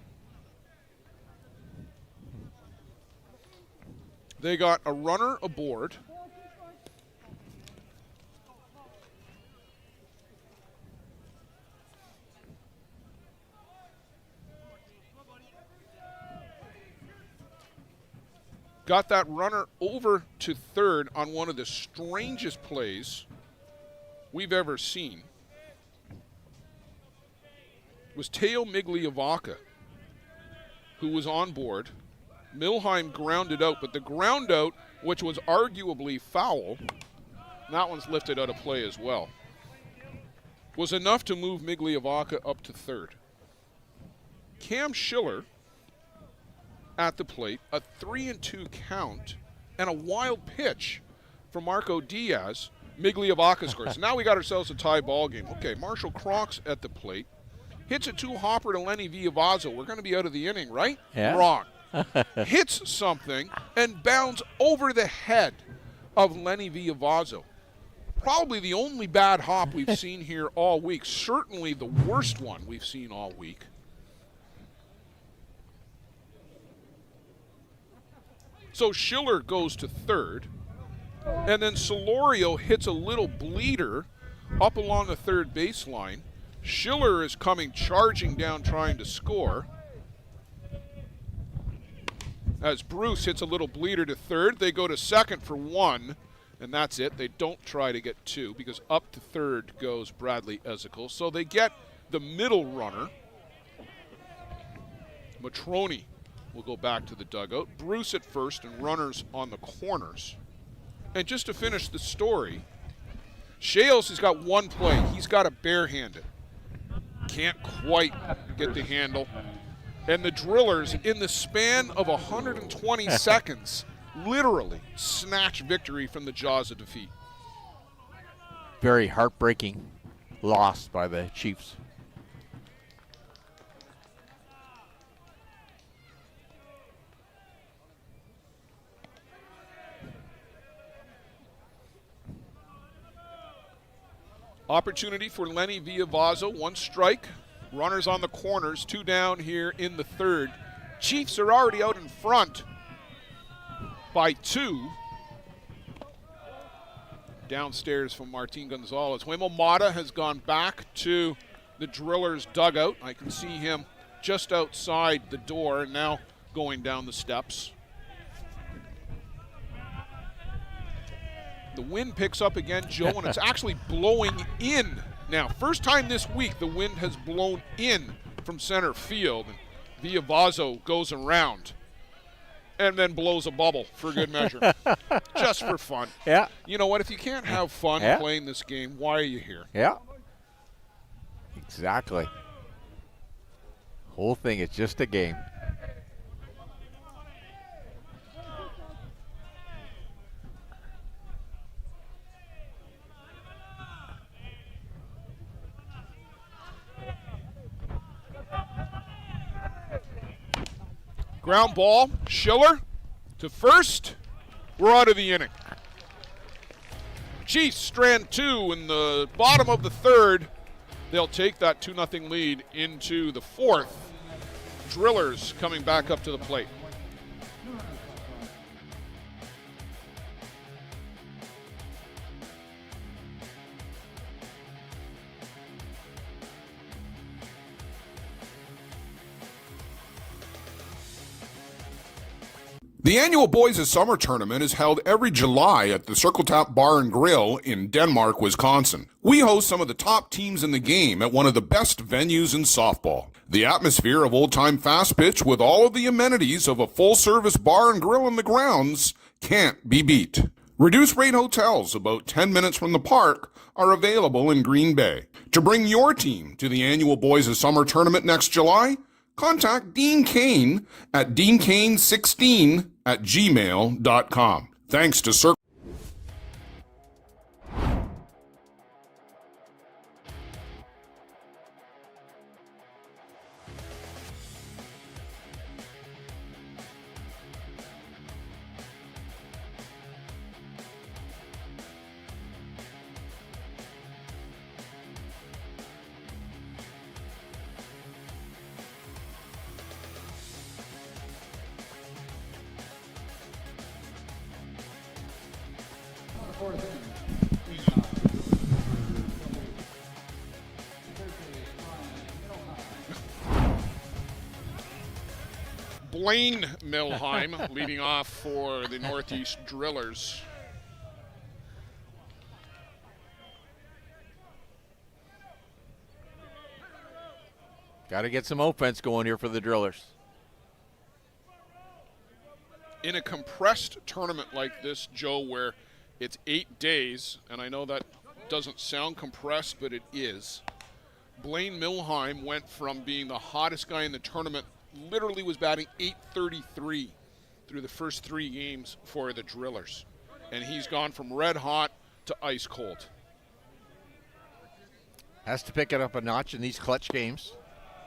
They got a runner aboard. Got that runner over to third on one of the strangest plays we've ever seen. It was Teo Migliavaca who was on board. Milheim grounded out, but the ground out, which was arguably foul, that one's lifted out of play as well, was enough to move Migliavaca up to third. Cam Schiller at the plate, a 3-2 count, and a wild pitch from Marco Diaz. Migliavaca scores. Now we got ourselves a tie ball game. Okay, Marshall Crocs at the plate. Hits a 2-hopper to Lenny Villavazzo. We're going to be out of the inning, right? Yeah. Wrong. Hits something and bounds over the head of Lenny Villavazzo. Probably the only bad hop we've seen here all week. Certainly the worst one we've seen all week. So Schiller goes to third, and then Solorio hits a little bleeder up along the third baseline. Schiller is coming charging down trying to score. As Bruce hits a little bleeder to third, they go to second for 1, and that's it. They don't try to get 2 because up to third goes Bradley Ezekiel. So they get the middle runner. Matroni will go back to the dugout. Bruce at first and runners on the corners. And just to finish the story, Shales has got one play. He's got a barehanded. Can't quite get the handle. And the Drillers, in the span of 120 seconds, literally snatch victory from the jaws of defeat. Very heartbreaking loss by the Chiefs. Opportunity for Lenny Villavazzo, 1 strike. Runners on the corners, 2 down here in the third. Chiefs are already out in front by 2. Downstairs from Martin Gonzalez. Huemomata has gone back to the Drillers' dugout. I can see him just outside the door and now going down the steps. The wind picks up again, Joe, and it's actually blowing in. Now, first time this week the wind has blown in from center field. And Villavazzo goes around and then blows a bubble for good measure. Just for fun. Yeah. You know what? If you can't have fun playing this game, why are you here? Yeah. Exactly. Whole thing is just a game. Ground ball, Schiller to first. We're out of the inning. Chiefs strand 2 in the bottom of the third. They'll take that 2-0 lead into the fourth. Drillers coming back up to the plate. The annual Boys' Summer Tournament is held every July at the Circle Tap Bar and Grill in Denmark, Wisconsin. We host some of the top teams in the game at one of the best venues in softball. The atmosphere of old-time fast pitch with all of the amenities of a full-service bar and grill in the grounds can't be beat. Reduced-rate hotels about 10 minutes from the park are available in Green Bay. To bring your team to the annual Boys' Summer Tournament next July, contact Dean Kane at deankane16@gmail.com. Thanks to Circle. Blaine Milheim leading off for the Northeast Drillers. Got to get some offense going here for the Drillers. In a compressed tournament like this, Joe, where it's 8 days, and I know that doesn't sound compressed, but it is. Blaine Milheim went from being the hottest guy in the tournament, literally was batting .833 through the first 3 games for the Drillers. And he's gone from red hot to ice cold. Has to pick it up a notch in these clutch games.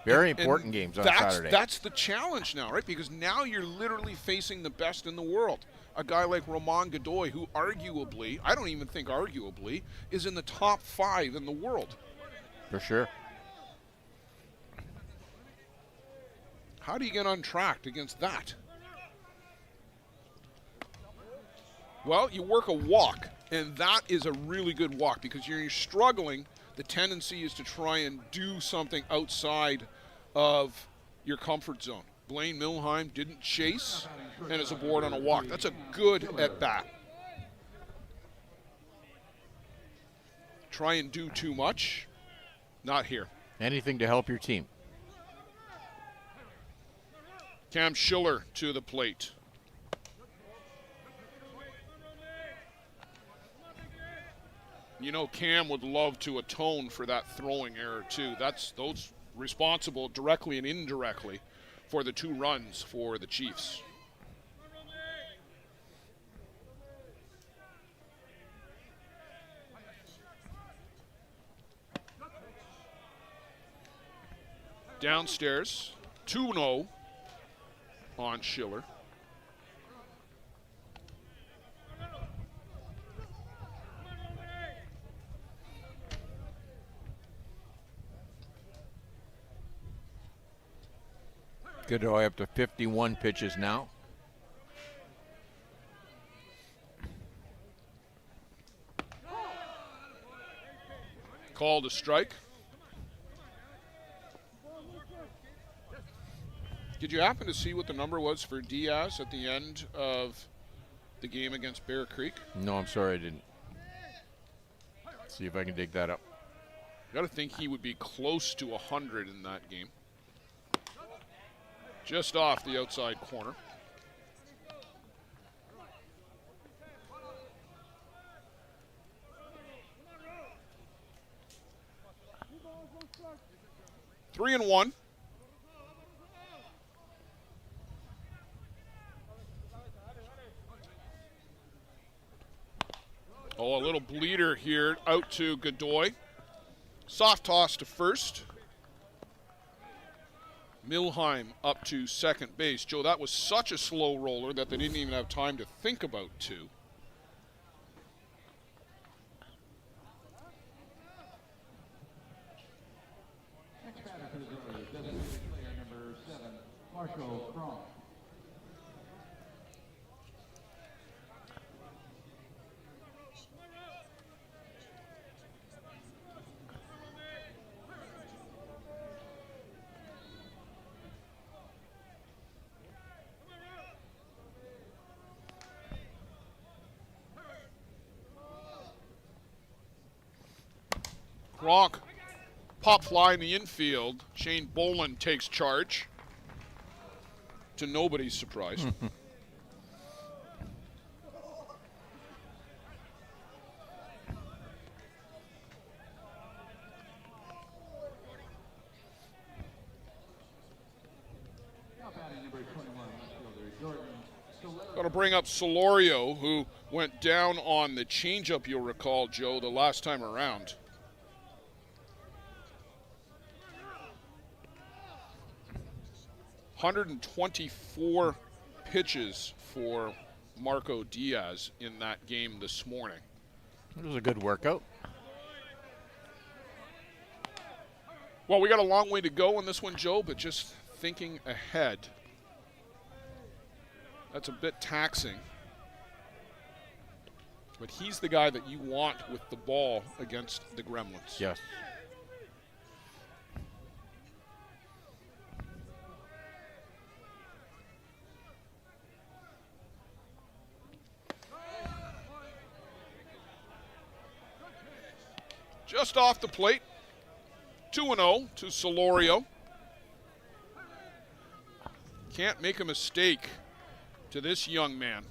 Very important games on Saturday. That's the challenge now, right? Because now you're literally facing the best in the world. A guy like Roman Godoy, who arguably, I don't even think arguably, is in the top 5 in the world. For sure. How do you get untracked against that? Well, you work a walk, and that is a really good walk because you're struggling. The tendency is to try and do something outside of your comfort zone. Blaine Milheim didn't chase and is aboard on a walk. That's a good at-bat. Try and do too much. Not here. Anything to help your team. Cam Schiller to the plate. You know, Cam would love to atone for that throwing error, too. That's those responsible directly and indirectly for the 2 runs for the Chiefs. Downstairs, 2-0 on Schiller. Godoy up to 51 pitches now. Called a strike. Did you happen to see what the number was for Diaz at the end of the game against Bear Creek? No, I'm sorry, I didn't. See if I can dig that up. Got to think he would be close to 100 in that game. Just off the outside corner. Three and one. Oh, a little bleeder here out to Godoy. Soft toss to first. Milheim up to second base. Joe, that was such a slow roller that they didn't even have time to think about two. Next batter for the Drillers, designated player number 7, Marshall Cron. Gronk, pop fly in the infield. Shane Boland takes charge, to nobody's surprise. Now batting number 21, outfielder Jordan Soler. Got to bring up Solorio, who went down on the changeup, you'll recall, Joe, the last time around. .124 pitches for Marco Diaz in that game this morning. It was a good workout. Well, we got a long way to go in this one, Joe, but just thinking ahead, that's a bit taxing. But he's the guy that you want with the ball against the Gremlins. Yes. Just off the plate, 2-0 to Solorio. Can't make a mistake to this young man.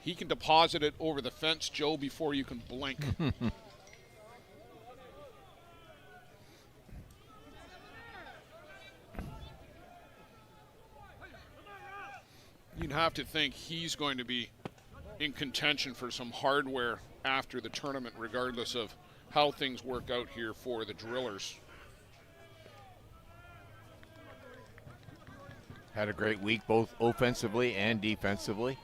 He can deposit it over the fence, Joe, before you can blink. You'd have to think he's going to be in contention for some hardware after the tournament, regardless of how things work out here for the Drillers. Had a great week, both offensively and defensively.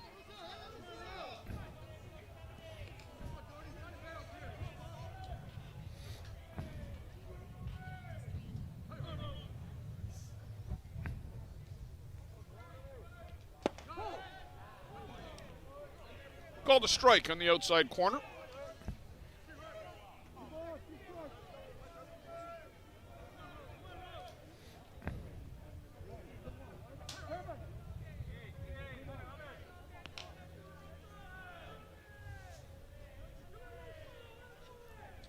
Called a strike on the outside corner.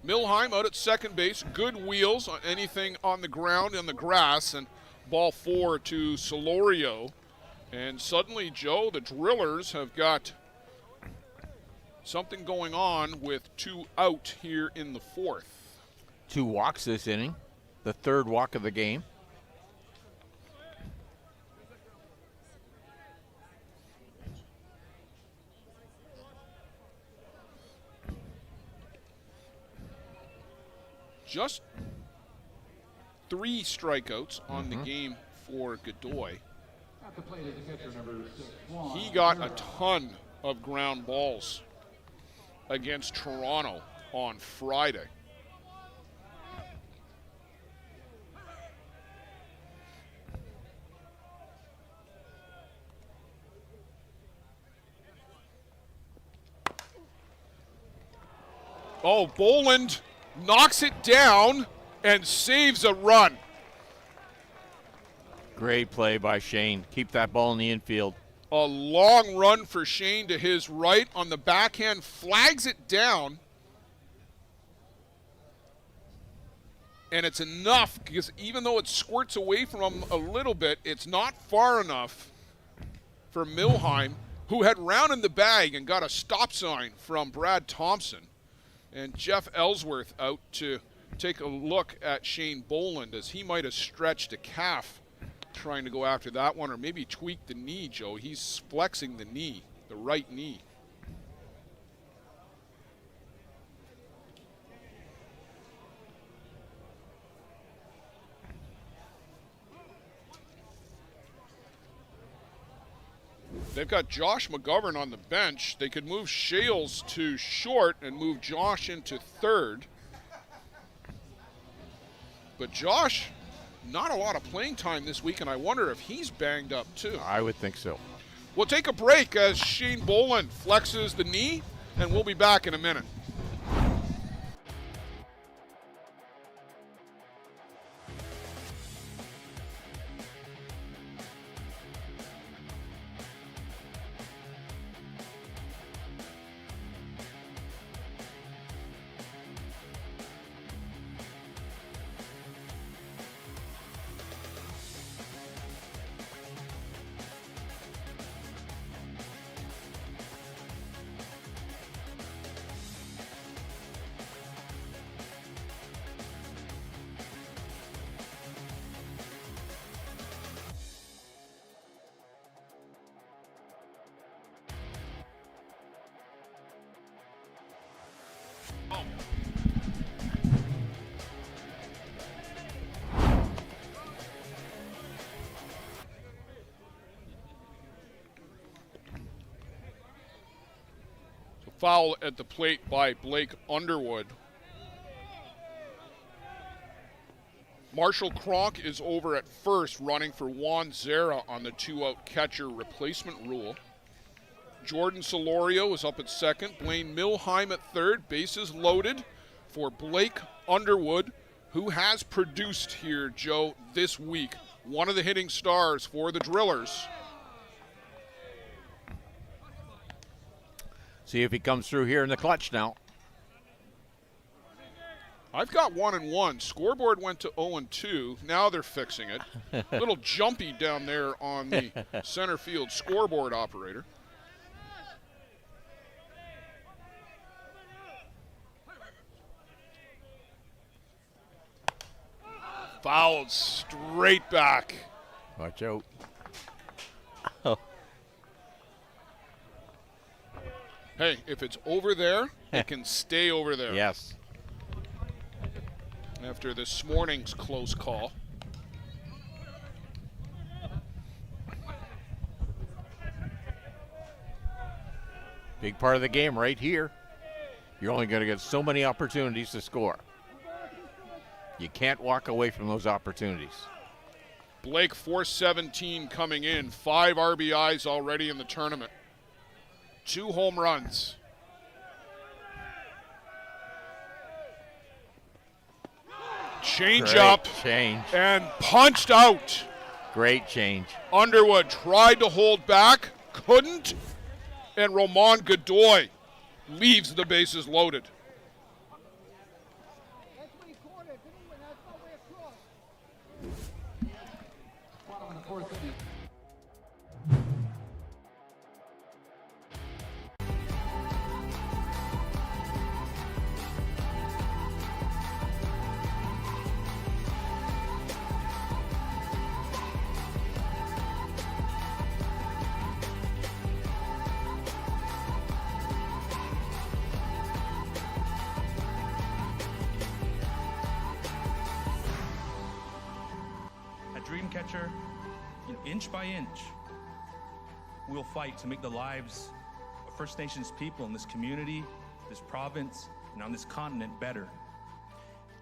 Milheim out at second base. Good wheels on anything on the ground and the grass. And ball 4 to Solorio. And suddenly, Joe, the Drillers have got something going on with 2 out here in the 4th. 2 walks this inning, the 3rd walk of the game. Just 3 strikeouts on the game for Godoy. At the plate is the catcher number 6, Juan. He got a ton of ground balls against Toronto on Friday. Oh, Boland knocks it down and saves a run. Great play by Shane. Keep that ball in the infield. A long run for Shane to his right on the backhand, flags it down. And it's enough because even though it squirts away from him a little bit, it's not far enough for Milheim, who had rounded the bag and got a stop sign from Brad Thompson. And Jeff Ellsworth out to take a look at Shane Boland as he might have stretched a calf trying to go after that one, or maybe tweaked the knee, Joe. He's flexing the knee, the right knee. They've got Josh McGovern on the bench. They could move Shales to short and move Josh into third. But Josh, not a lot of playing time this week, and I wonder if he's banged up too. I would think so. We'll take a break as Shane Boland flexes the knee, and we'll be back in a minute. Foul at the plate by Blake Underwood. Marshall Cronk is over at first, running for Juan Zera on the 2-out catcher replacement rule. Jordan Solorio is up at second. Blaine Milheim at third. Bases loaded for Blake Underwood, who has produced here, Joe, this week. One of the hitting stars for the Drillers. See if he comes through here in the clutch now. I've got 1-1. Scoreboard went to 0-2. Now they're fixing it. A little jumpy down there on the center field scoreboard operator. Fouled straight back. Watch out. Hey, if it's over there, it can stay over there. Yes. After this morning's close call. Big part of the game right here. You're only going to get so many opportunities to score. You can't walk away from those opportunities. Blake 417 coming in. 5 RBIs already in the tournament. 2 home runs. Change up. Change. And punched out. Great change. Underwood tried to hold back, couldn't, and Roman Godoy leaves the bases loaded. Bottom of the fourth inning. Dreamcatcher, inch by inch, we'll fight to make the lives of First Nations people in this community, this province, and on this continent better.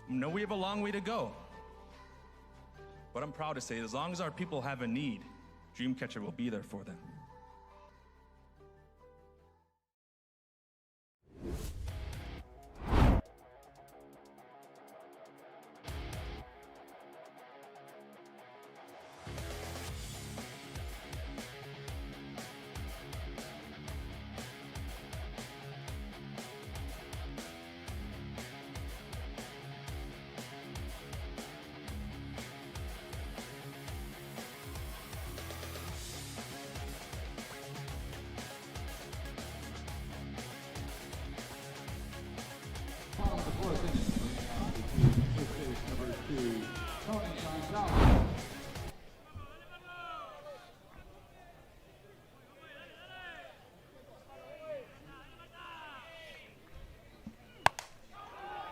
I know we have a long way to go, but I'm proud to say as long as our people have a need, Dreamcatcher will be there for them.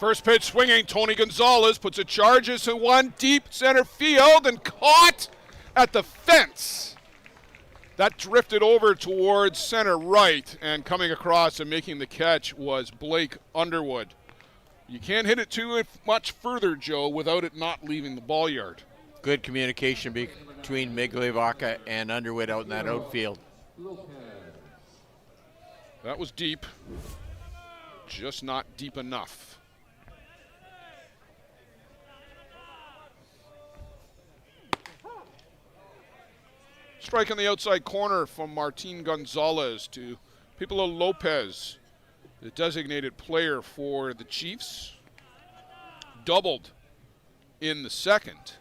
First pitch swinging. Tony Gonzalez puts a charges to one deep center field and caught at the fence. That drifted over towards center right, and coming across and making the catch was Blake Underwood. You can't hit it too much further, Joe, without it not leaving the ball yard. Good communication between Migliovaca and Underwood out in that outfield. That was deep, just not deep enough. Strike on the outside corner from Martin Gonzalez to Pipolo Lopez, the designated player for the Chiefs. Doubled in the second.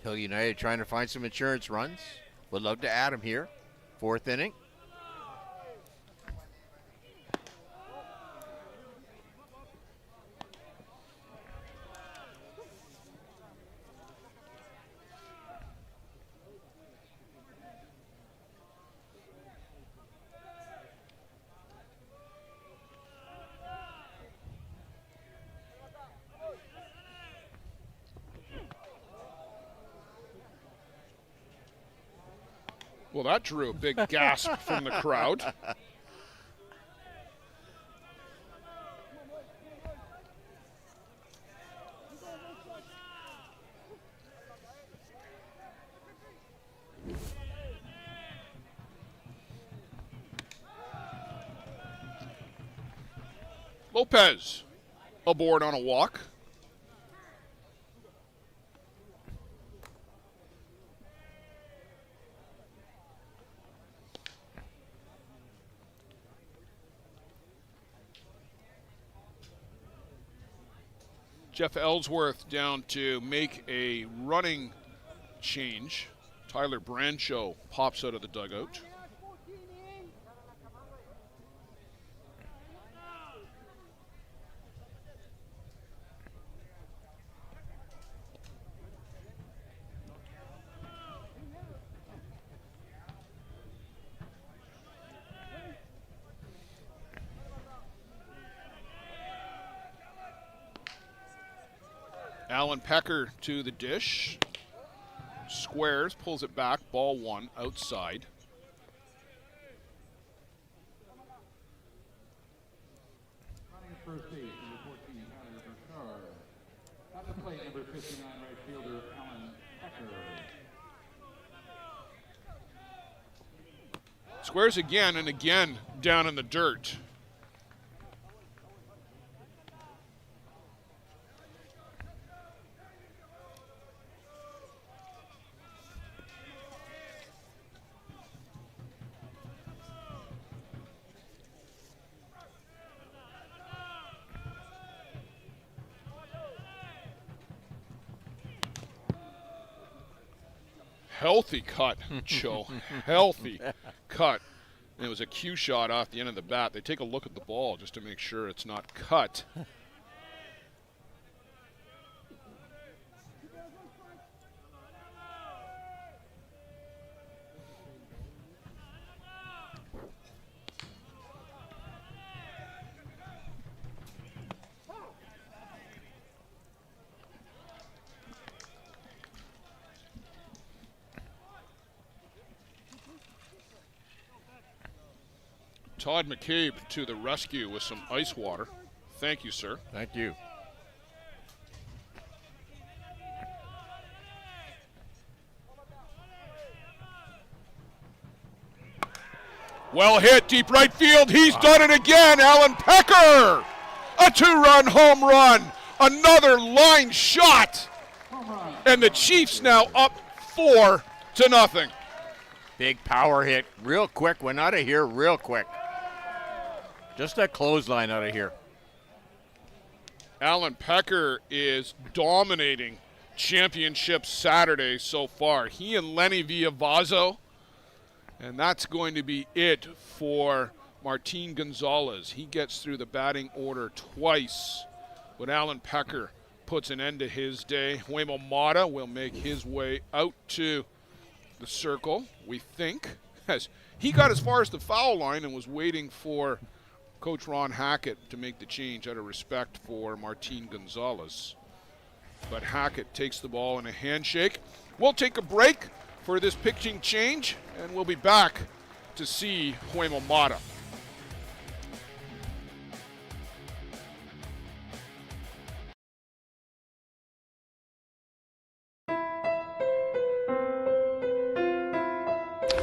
Hill United trying to find some insurance runs. Would love to add him here. Fourth inning. Well, that drew a big gasp from the crowd. Lopez aboard on a walk. Jeff Ellsworth down to make a running change. Tyler Brancho pops out of the dugout. Alan Pecker to the dish. Squares, pulls it back, ball one, outside. Running at first base, number 14, Tyler Bouchard. At the plate, number 59, right fielder, Alan Pecker. Squares again and again down in the dirt. Healthy cut, Joe. Healthy cut. And it was a cue shot off the end of the bat. They take a look at the ball just to make sure it's not cut. Todd McCabe to the rescue with some ice water. Thank you, sir. Thank you. Well hit, deep right field. He's done it again. Alan Pecker. A two-run home run. Another line shot. And the Chiefs now up 4-0. Big power hit. Real quick. Went out of here real quick. Just a clothesline out of here. Alan Pecker is dominating championship Saturday so far. He and Lenny Villavazzo. And that's going to be it for Martin Gonzalez. He gets through the batting order twice But Alan Pecker puts an end to his day. Huemo Mata will make his way out to the circle, we think, as he got as far as the foul line and was waiting for Coach Ron Hackett to make the change out of respect for Martin Gonzalez. But Hackett takes the ball in a handshake. We'll take a break for this pitching change, and we'll be back to see Huemo Mata.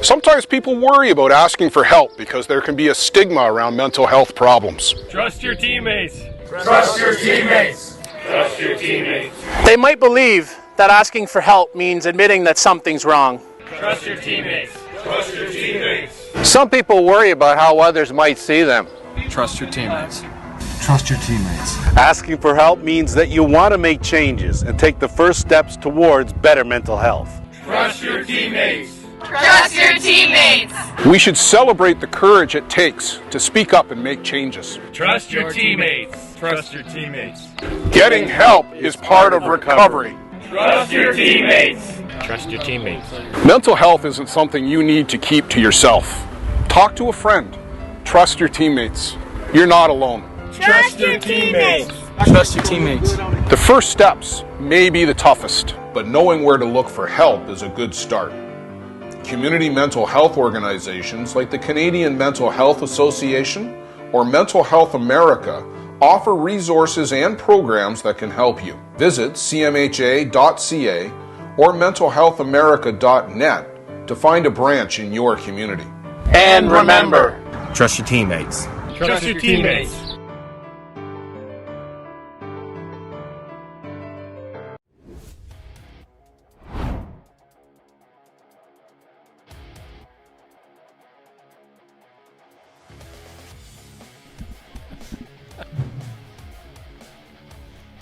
Sometimes people worry about asking for help because there can be a stigma around mental health problems. Trust your teammates. Trust your teammates. Trust your teammates. They might believe that asking for help means admitting that something's wrong. Trust your teammates. Trust your teammates. Some people worry about how others might see them. Trust your teammates. Trust your teammates. Asking for help means that you want to make changes and take the first steps towards better mental health. Trust your teammates. Trust your teammates. We should celebrate the courage it takes to speak up and make changes. Trust your teammates. Trust your teammates. Getting help is part of recovery. Trust your teammates. Trust your teammates. Mental health isn't something you need to keep to yourself. Talk to a friend. Trust your teammates. You're not alone. Trust your teammates. Trust your teammates. The first steps may be the toughest, but knowing where to look for help is a good start. Community mental health organizations like the Canadian Mental Health Association or Mental Health America offer resources and programs that can help you. Visit cmha.ca or mentalhealthamerica.net to find a branch in your community. And remember, Trust your teammates. Trust your teammates.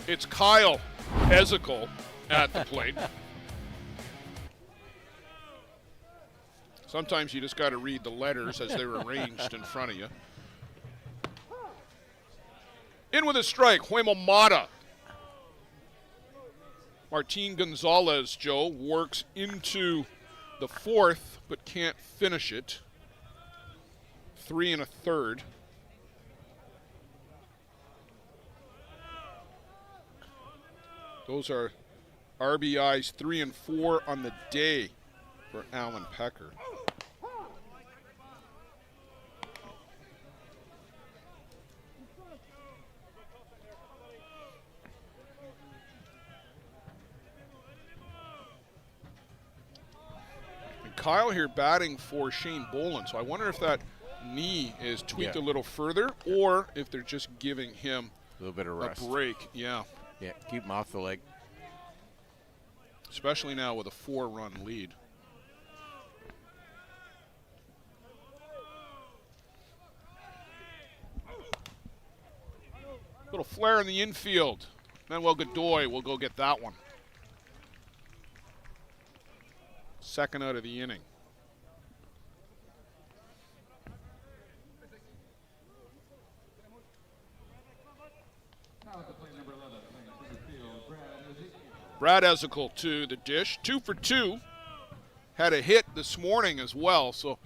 It's Kyle Ezekiel at the plate. Sometimes you just got to read the letters as they're arranged in front of you. In with a strike, Huemo Mata. Martin Gonzalez, Joe, works into the fourth but can't finish it. 3 1/3. Those are RBIs 3 and 4 on the day for Alan Pecker. And Kyle here batting for Shane Boland, so I wonder if that knee is tweaked a little further or if they're just giving him A little bit of rest. a break. Yeah. Yeah, keep him off the leg. Especially now with a 4-run lead. Little flare in the infield. Manuel Godoy will go get that one. Second out of the inning. Brad Ezekiel to the dish. 2 for 2. Had a hit this morning as well, so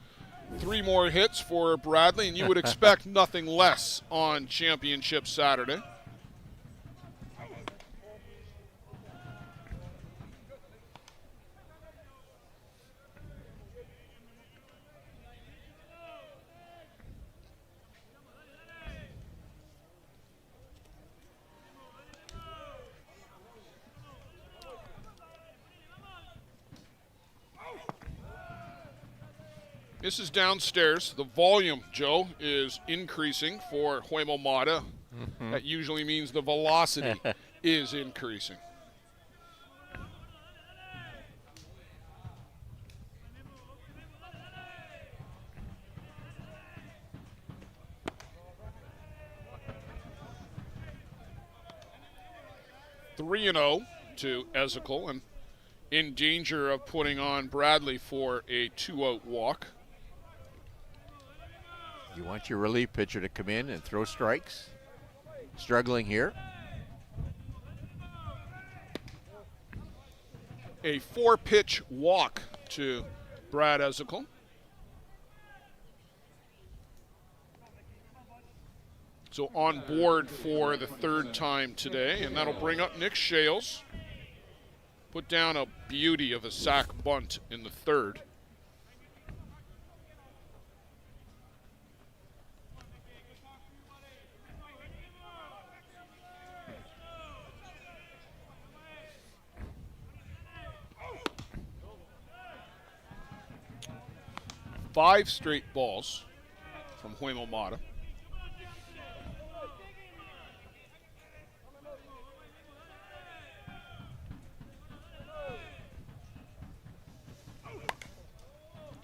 3 more hits for Bradley, and you would expect nothing less on Championship Saturday. This is downstairs. The volume, Joe, is increasing for Huemo Mata. Mm-hmm. That usually means the velocity is increasing. Three and 0 to Ezekiel, and in danger of putting on Bradley for a 2-out walk. You want your relief pitcher to come in and throw strikes. Struggling here. a 4-pitch walk to Brad Ezekiel. So on board for the 3rd time today, and that'll bring up Nick Shales. Put down a beauty of a sac bunt in the 3rd. Five straight balls from Huemo Mata.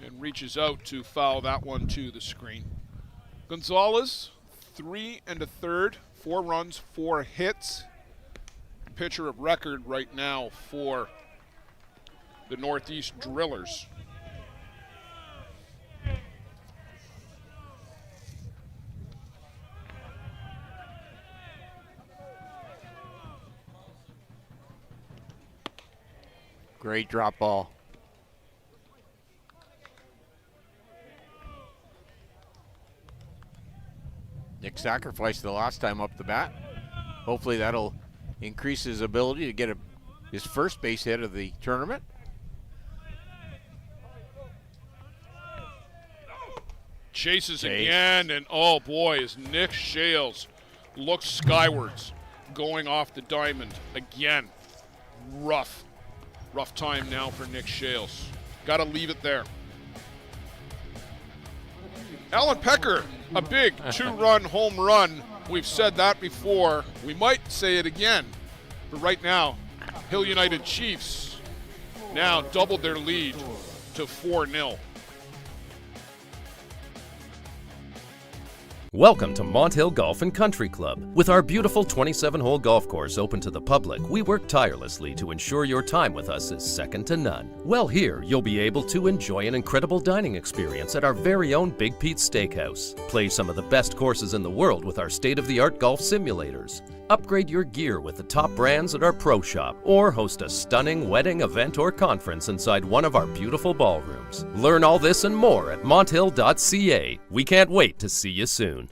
And reaches out to foul that one to the screen. Gonzalez, 3 1/3, 4 runs, 4 hits. Pitcher of record right now for the Northeast Drillers. Great drop ball. Nick sacrificed the last time up the bat. Hopefully that'll increase his ability to get his first base hit of the tournament. Chases again, and oh boy, as Nick Shales looks skywards, going off the diamond again. Rough time now for Nick Shales. Got to leave it there. Alan Pecker, a big 2-run home run. We've said that before. We might say it again. But right now, Hill United Chiefs now doubled their lead to 4-0. Welcome to Mont Hill Golf and Country Club. With our beautiful 27-hole golf course open to the public, we work tirelessly to ensure your time with us is second to none. Well, here you'll be able to enjoy an incredible dining experience at our very own Big Pete's Steakhouse. Play some of the best courses in the world with our state-of-the-art golf simulators. Upgrade your gear with the top brands at our pro shop, or host a stunning wedding, event, or conference inside one of our beautiful ballrooms. Learn all this and more at monthill.ca. We can't wait to see you soon.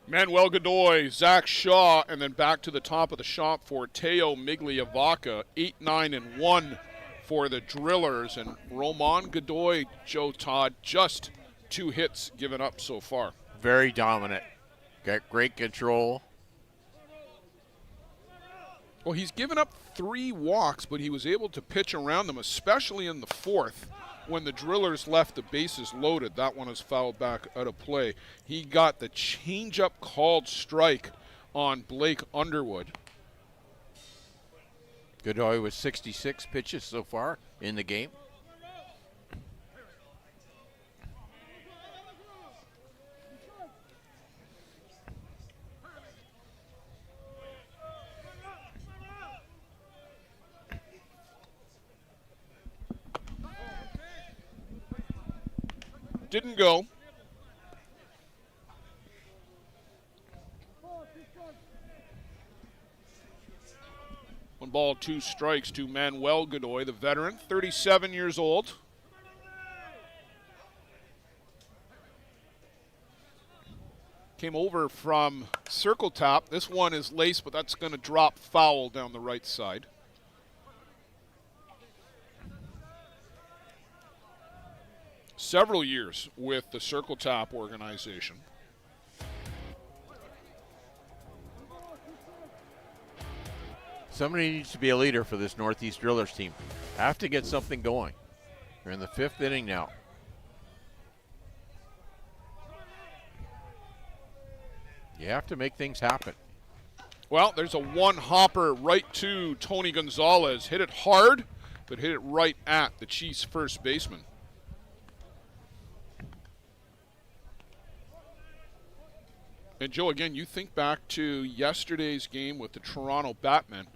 Manuel Godoy, Zach Shaw, and then back to the top of the shop for Teo Migliavaca. 8-9-1 for the Drillers. And Roman Godoy, Joe Todd, just 2 hits given up so far. Very dominant. Got great control. Well, he's given up 3 walks, but he was able to pitch around them, especially in the 4th. When the Drillers left the bases loaded, that one is fouled back out of play. He got the changeup called strike on Blake Underwood. Godoy with 66 pitches so far in the game. Didn't go. One ball, 2 strikes to Manuel Godoy, the veteran, 37 years old. Came over from circle top. This one is laced, but that's going to drop foul down the right side. Several years with the circle top organization. Somebody needs to be a leader for this Northeast Drillers team. Have to get something going. They're in the 5th inning now. You have to make things happen. Well, there's a one-hopper right to Tony Gonzalez. Hit it hard, but hit it right at the Chiefs' first baseman. And Joe, again, you think back to yesterday's game with the Toronto Batmen.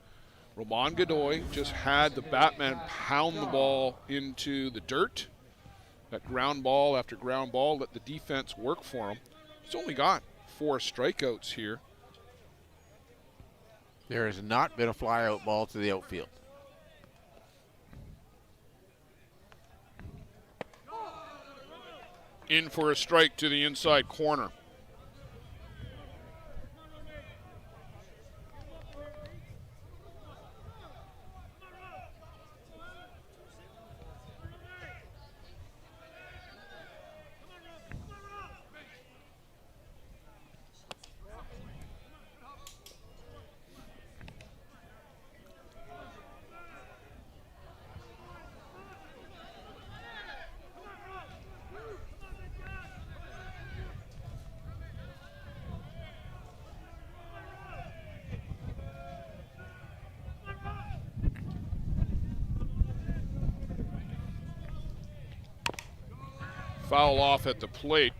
Roman Godoy just had the Batman pound the ball into the dirt. That ground ball after ground ball, let the defense work for him. He's only got 4 strikeouts here. There has not been a fly-out ball to the outfield. In for a strike to the inside corner. Foul off at the plate.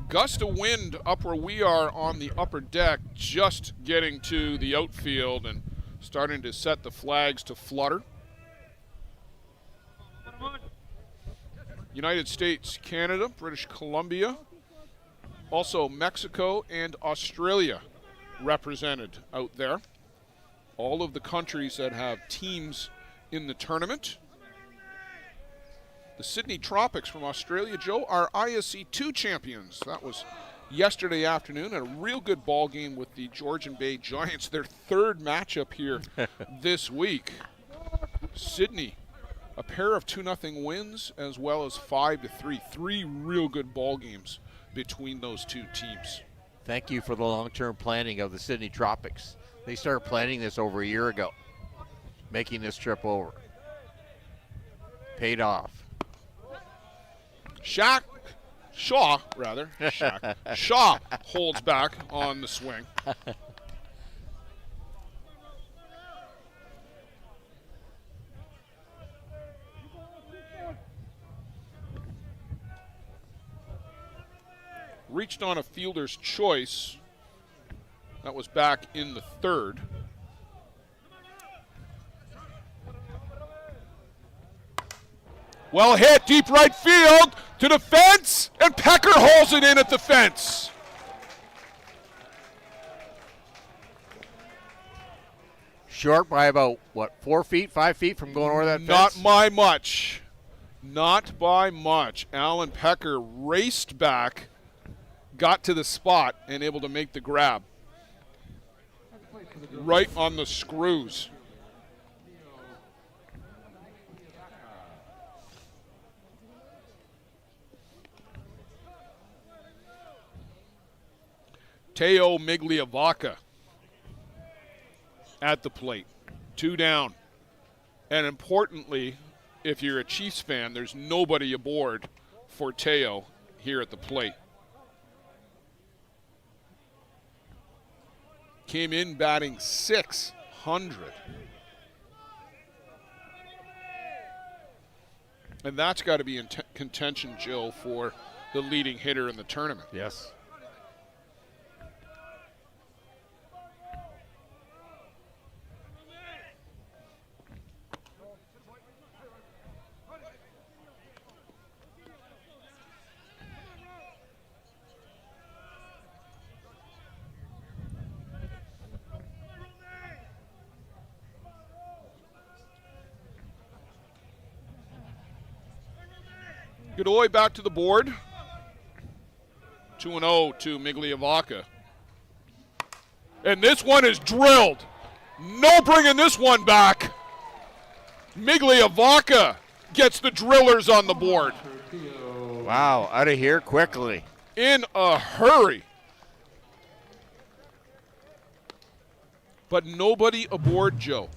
Gust of wind up where we are on the upper deck, just getting to the outfield and starting to set the flags to flutter. United States, Canada, British Columbia, also Mexico and Australia represented out there. All of the countries that have teams in the tournament. The Sydney Tropics from Australia, Joe, are ISC 2 champions. That was yesterday afternoon, and a real good ball game with the Georgian Bay Giants, their 3rd matchup here this week. Sydney, a pair of 2-0 wins, as well as 5-3. 3 real good ball games between those 2 teams. Thank you for the long-term planning of the Sydney Tropics. They started planning this over a year ago, making this trip over. Paid off. Shaw holds back on the swing. Reached on a fielder's choice. That was back in the 3rd. Well hit, deep right field, to the fence, and Pecker holds it in at the fence. Short by about, 4 feet, 5 feet from going over that fence? Not by much. Not by much. Alan Pecker raced back, got to the spot, and able to make the grab. Right on the screws. Teo Migliavaca at the plate. 2 down. And importantly, if you're a Chiefs fan, there's nobody aboard for Teo here at the plate. Came in batting .600. And that's got to be in contention, Jill, for the leading hitter in the tournament. Yes. Godoy back to the board. 2-0 to Migliavaca. And this one is drilled. No bringing this one back. Migliavaca gets the Drillers on the board. Wow, out of here quickly. In a hurry. But nobody aboard, Joe.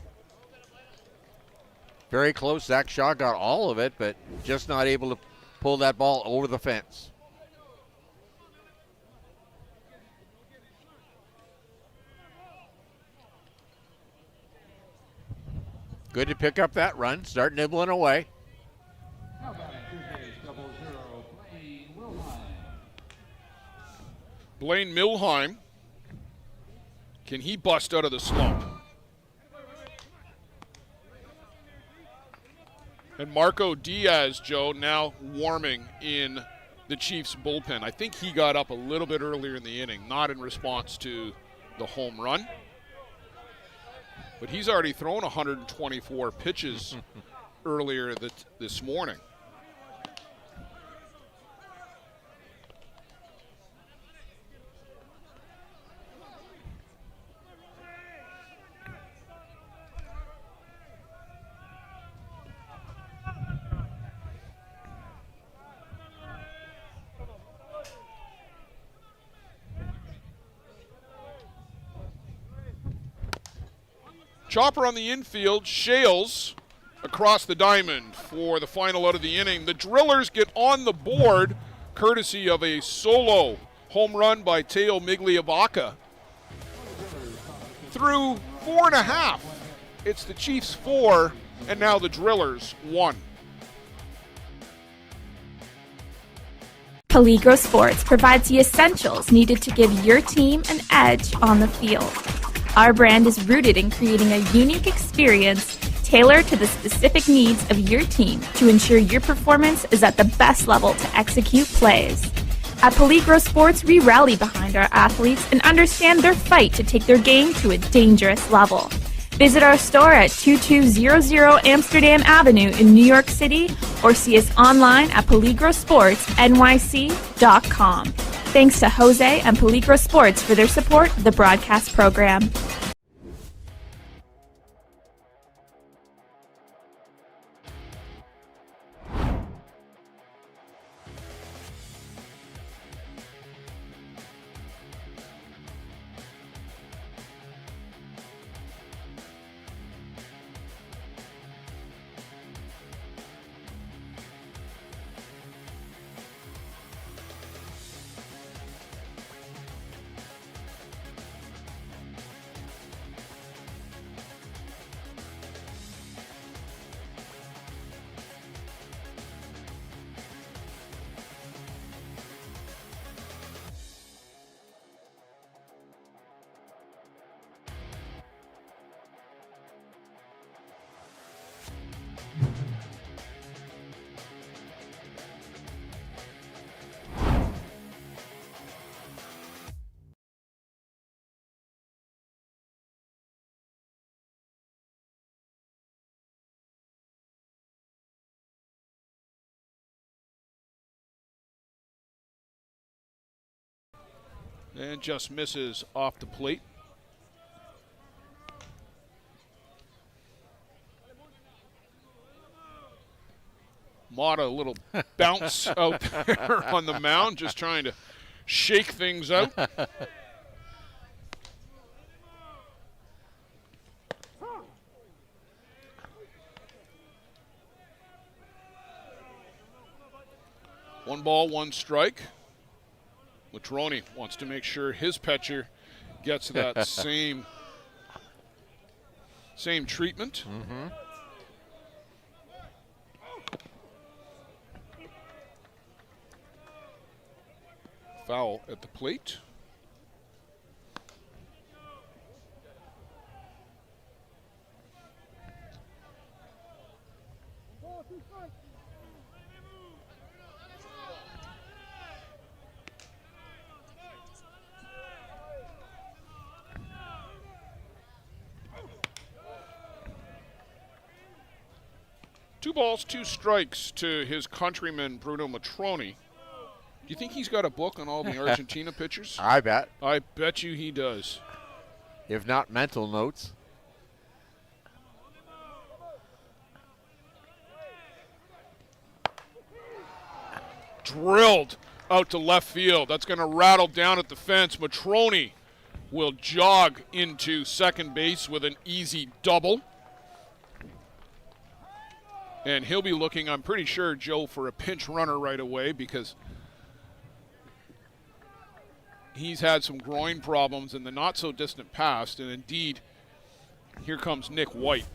Very close. Zach Shaw got all of it, but just not able to pull that ball over the fence. Good to pick up that run. Start nibbling away. Blaine Milheim. Can he bust out of the slump? And Marco Diaz, Joe, now warming in the Chiefs bullpen. I think he got up a little bit earlier in the inning, not in response to the home run. But he's already thrown 124 pitches earlier this morning. Chopper on the infield, Shales across the diamond for the final out of the inning. The Drillers get on the board courtesy of a solo home run by Teo Migliavaca. Through 4.5, it's the Chiefs 4, and now the Drillers 1. Peligro Sports provides the essentials needed to give your team an edge on the field. Our brand is rooted in creating a unique experience tailored to the specific needs of your team to ensure your performance is at the best level to execute plays. At Peligro Sports, we rally behind our athletes and understand their fight to take their game to a dangerous level. Visit our store at 2200 Amsterdam Avenue in New York City or see us online at peligrosportsnyc.com. Thanks to Jose and Peligro Sports for their support of the broadcast program. And just misses off the plate. Mata, a little bounce out there on the mound, just trying to shake things out. One ball, one strike. Latroni wants to make sure his pitcher gets that same treatment. Mm-hmm. Foul at the plate. Two balls, two strikes to his countryman Bruno Matroni. you think he's got a book on all the Argentina pitchers? I bet. I bet you he does. If not mental notes. Drilled out to left field. That's going to rattle down at the fence. Matrone will jog into second base with an easy double. And he'll be looking, I'm pretty sure, Joe, for a pinch runner right away because he's had some groin problems in the not-so-distant past. And indeed, here comes Nick White.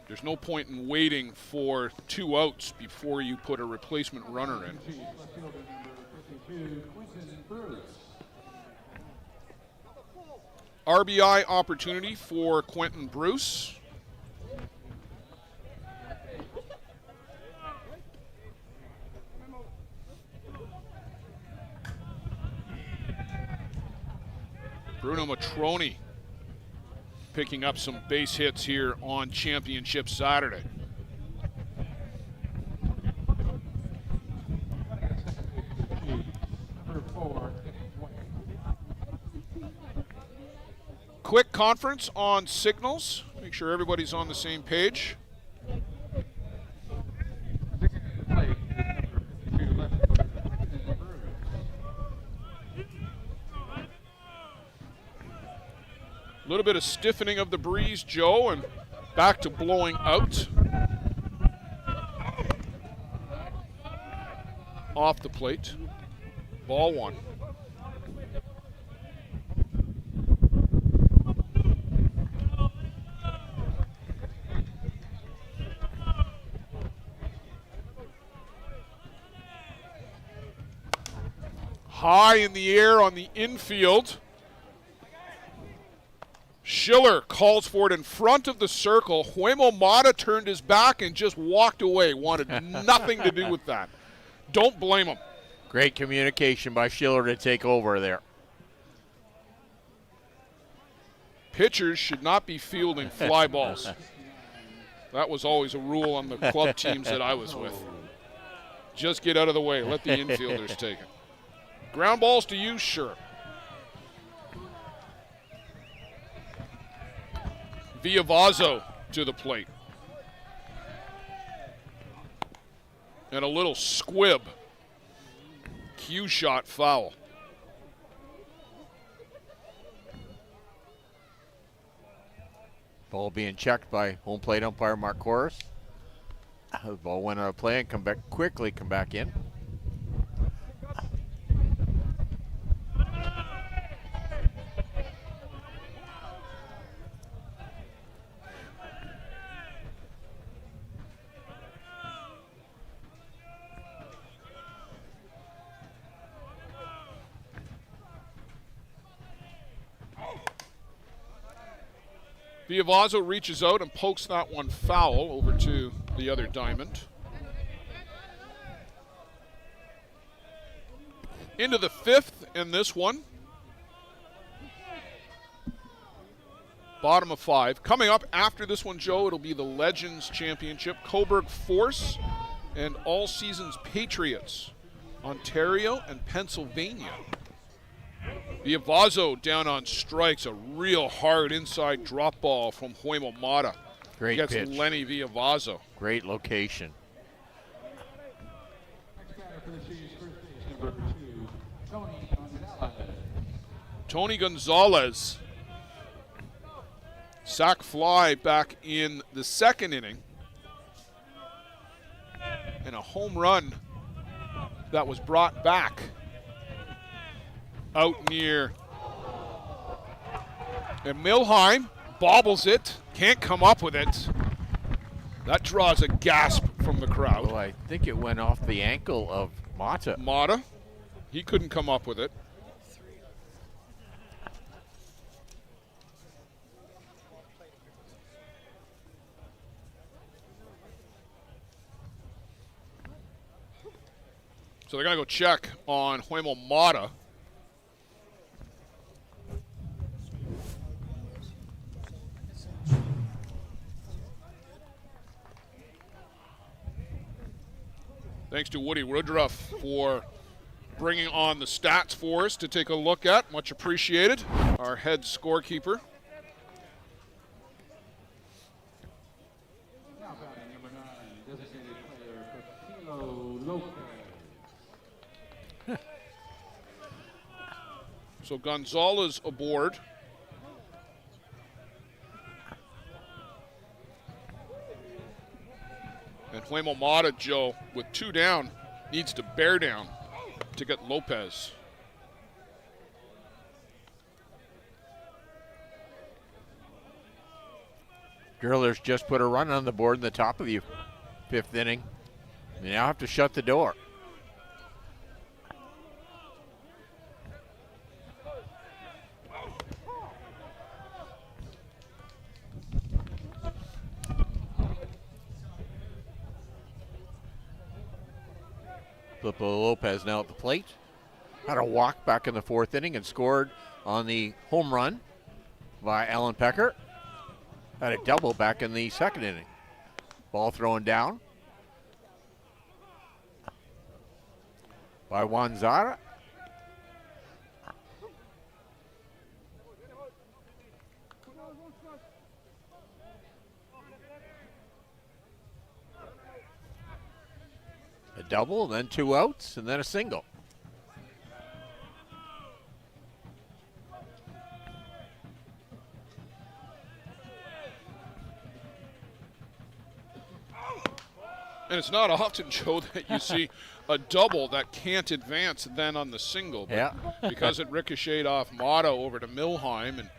There's no point in waiting for 2 outs before you put a replacement runner in. RBI opportunity for Quentin Bruce. Bruno Matrone picking up some base hits here on Championship Saturday. Quick conference on signals. Make sure everybody's on the same page. A little bit of stiffening of the breeze, Joe, and back to blowing out. Off the plate. Ball 1. High in the air on the infield. Schiller calls for it in front of the circle. Huemo Mata turned his back and just walked away. Wanted nothing to do with that. Don't blame him. Great communication by Schiller to take over there. Pitchers should not be fielding fly balls. That was always a rule on the club teams that I was with. Just get out of the way. Let the infielders take it. Ground balls to you, sure. Villavazo to the plate. And a little squib. Cue shot foul. Ball being checked by home plate umpire Mark Corris. The ball went out of play and come back in. Villavazo reaches out and pokes that one foul over to the other diamond. Into the 5th in this one. Bottom of 5. Coming up after this one, Joe, it'll be the Legends Championship. Coburg Force and All Seasons Patriots. Ontario and Pennsylvania. Villavazo down on strikes, a real hard inside drop ball from Huemo Mata. Great Gets pitch. Lenny Villavazo. Great location. Tony Gonzalez. Sac fly back in the 2nd inning. And a home run that was brought back out near. And Milheim bobbles it, can't come up with it. That draws a gasp from the crowd. Well, I think it went off the ankle of Mata. Mata, he couldn't come up with it. So they're going to go check on Huemo Mata. Thanks to Woody Woodruff for bringing on the stats for us to take a look at. Much appreciated. Our head scorekeeper. Now batting number 9, designated player Castillo Lopez. So Gonzalez aboard. And Huemo Mata, Joe, with 2 down, needs to bear down to get Lopez. Drillers just put a run on the board in the top of the 5th inning. They now have to shut the door. Filipo Lopez now at the plate. Had a walk back in the 4th inning and scored on the home run by Alan Pecker. Had a double back in the 2nd inning. Ball thrown down by Juan Zara. A double, then 2 outs, and then a single. And it's not often, Joe, that you see a double that can't advance then on the single. But yeah. Because it ricocheted off Mata over to Milheim, and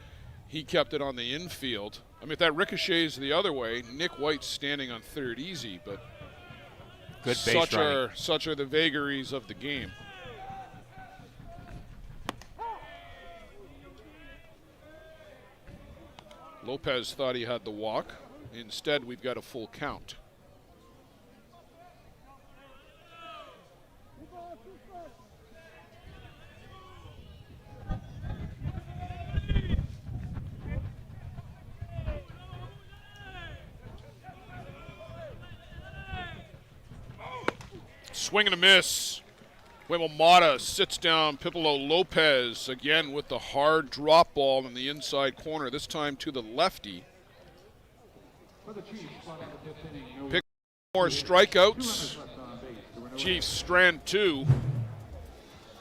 he kept it on the infield. I mean, if that ricochets the other way, Nick White's standing on 3rd easy, but good base running. Such are the vagaries of the game. Lopez thought he had the walk. Instead, we've got a full count. Swing and a miss. Huemo Mata sits down Pipolo Lopez again with the hard drop ball in the inside corner, this time to the lefty. Pick more strikeouts. Chiefs strand 2.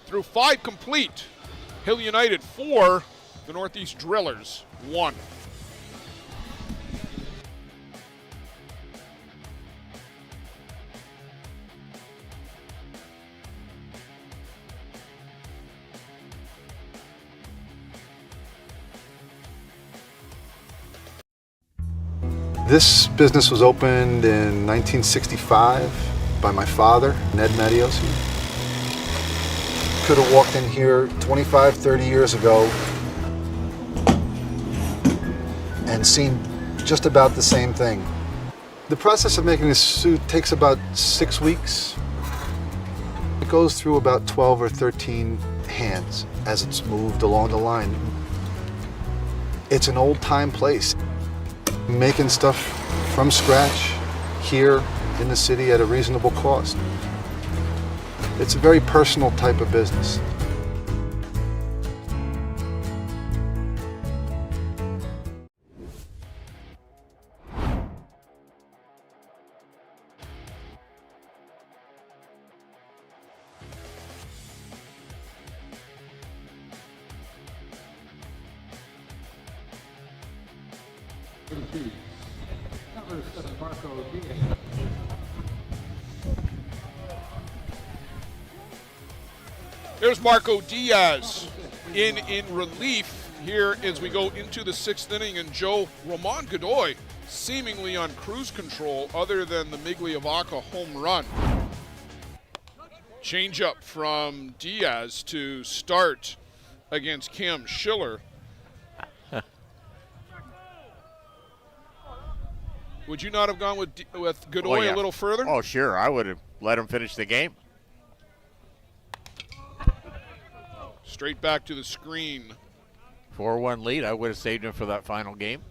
Through 5 complete. Hill United 4, the Northeast Drillers 1. This business was opened in 1965 by my father, Ned Matiosi. Could have walked in here 25, 30 years ago and seen just about the same thing. The process of making this suit takes about 6 weeks. It goes through about 12 or 13 hands as it's moved along the line. It's an old-time place. Making stuff from scratch here in the city at a reasonable cost. It's a very personal type of business. Number 7, Marco Diaz. There's Marco Diaz in relief here as we go into the 6th inning, and Joe, Roman Godoy seemingly on cruise control other than the Migliavaca home run. Change up from Diaz to start against Cam Schiller. Would you not have gone with Godoy a little further? Oh, sure. I would have let him finish the game. Straight back to the screen. 4-1 lead. I would have saved him for that final game.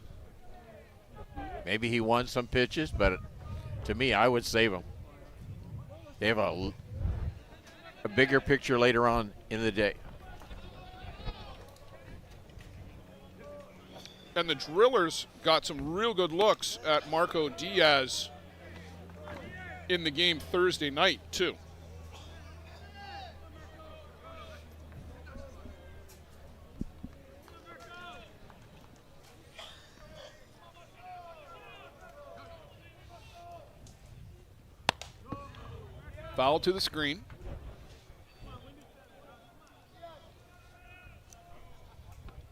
Maybe he won some pitches, but to me, I would save him. They have a bigger picture later on in the day. And the Drillers got some real good looks at Marco Diaz in the game Thursday night, too. Foul to the screen.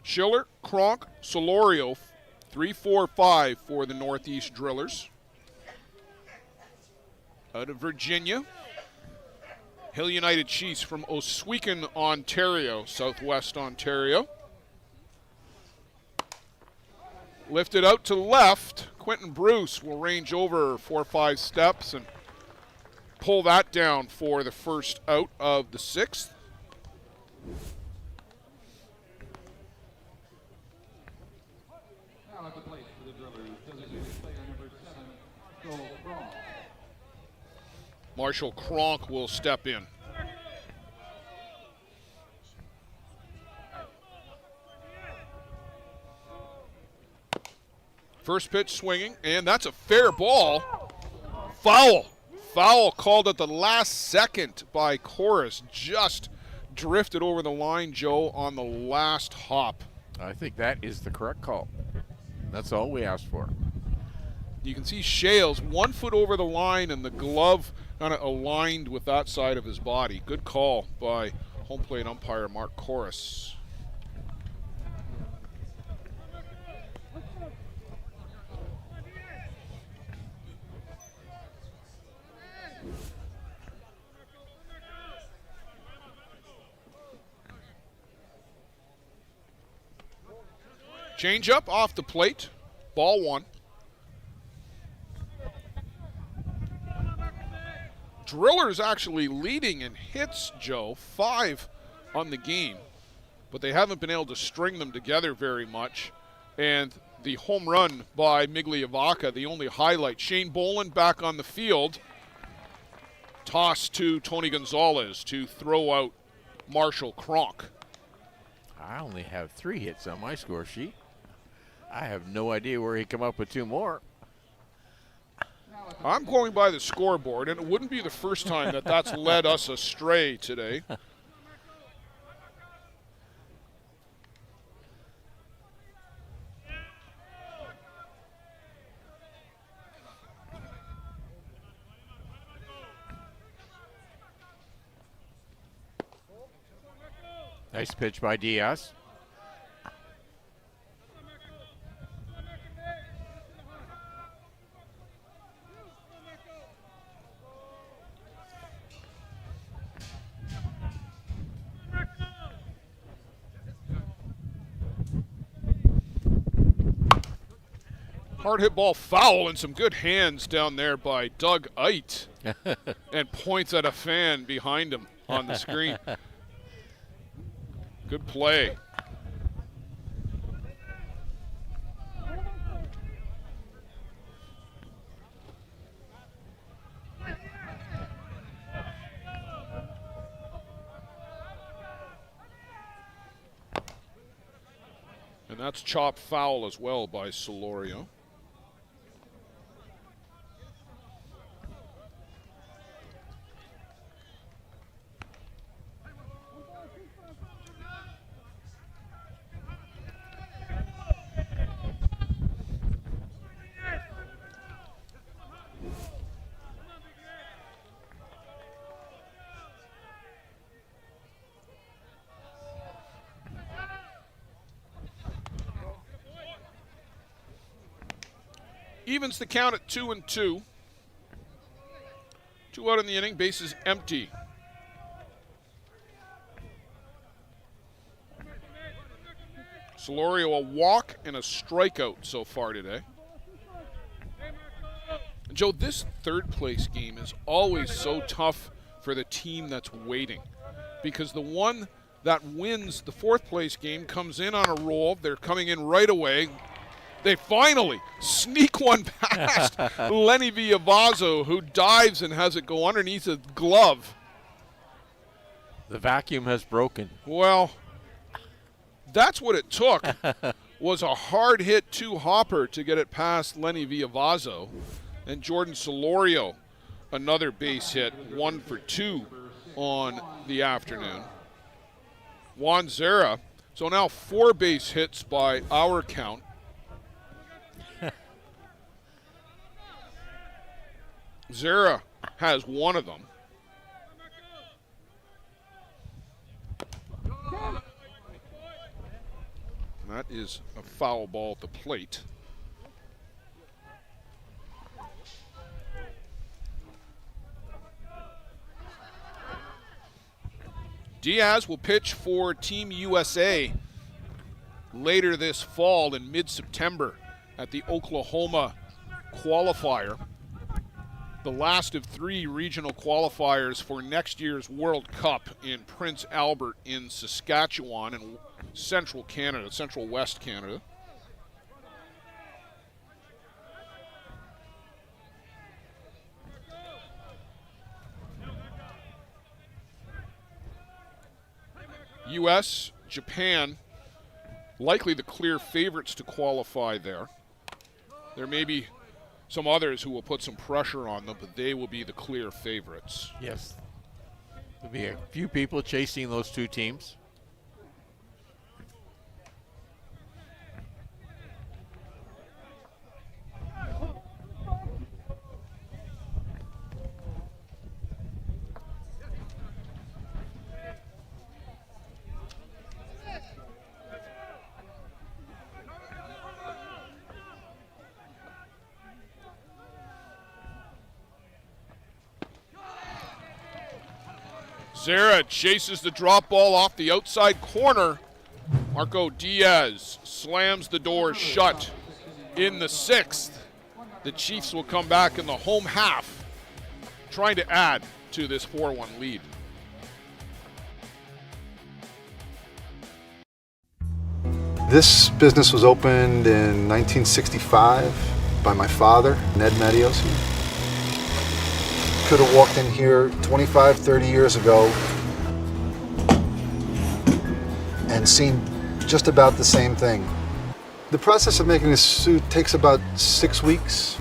Schiller, Kronk, Solorio, 3-4-5 for the Northeast Drillers. Out of Virginia, Hill United Chiefs from Oswego, Ontario, Southwest Ontario. Lifted out to left, Quentin Bruce will range over 4 or 5 steps and pull that down for the first out of the 6th. Now at the plate for the Drillers, designated player number 7, Marshall Kronk. Marshall Kronk will step in. First pitch swinging, and that's a fair ball. Foul. Foul called at the last second by Chorus. Just drifted over the line, Joe, on the last hop. I think that is the correct call. That's all we asked for. You can see Shales 1 foot over the line, and the glove kind of aligned with that side of his body. Good call by home plate umpire Mark Chorus. Change up off the plate. Ball 1. Drillers actually leading in hits, Joe. 5 on the game. But they haven't been able to string them together very much. And the home run by Migliavaca, the only highlight. Shane Boland back on the field. Toss to Tony Gonzalez to throw out Marshall Kronk. I only have 3 hits on my score sheet. I have no idea where he come up with 2 more. I'm going by the scoreboard, and it wouldn't be the first time that that's led us astray today. Nice pitch by Diaz. Hard hit ball foul, and some good hands down there by Doug Eit. And points at a fan behind him on the screen. Good play. And that's chopped foul as well by Solorio. Evens the count at 2-2. 2 out in the inning, bases empty. Solorio a walk and a strikeout so far today. Joe, this third place game is always so tough for the team that's waiting, because the one that wins the fourth place game comes in on a roll. They're coming in right away. They finally sneak one past Lenny Villavazzo, who dives and has it go underneath his glove. The vacuum has broken. Well, that's what it took, was a hard hit two-hopper to get it past Lenny Villavazzo. And Jordan Solorio, another base hit, 1 for 2 on the afternoon. Juan Zera, so now 4 base hits by our count. Zera has 1 of them. That is a foul ball at the plate. Diaz will pitch for Team USA later this fall in mid-September at the Oklahoma qualifier. The last of 3 regional qualifiers for next year's World Cup in Prince Albert in Saskatchewan in central Canada, central west Canada. U.S., Japan, likely the clear favorites to qualify there. There may be some others who will put some pressure on them, but they will be the clear favorites. Yes. There'll be a few people chasing those 2 teams. Zera chases the drop ball off the outside corner. Marco Diaz slams the door shut in the 6th. The Chiefs will come back in the home half, trying to add to this 4-1 lead. This business was opened in 1965 by my father, Ned Matiosi. Could have walked in here 25, 30 years ago and seen just about the same thing. The process of making this suit takes about 6 weeks.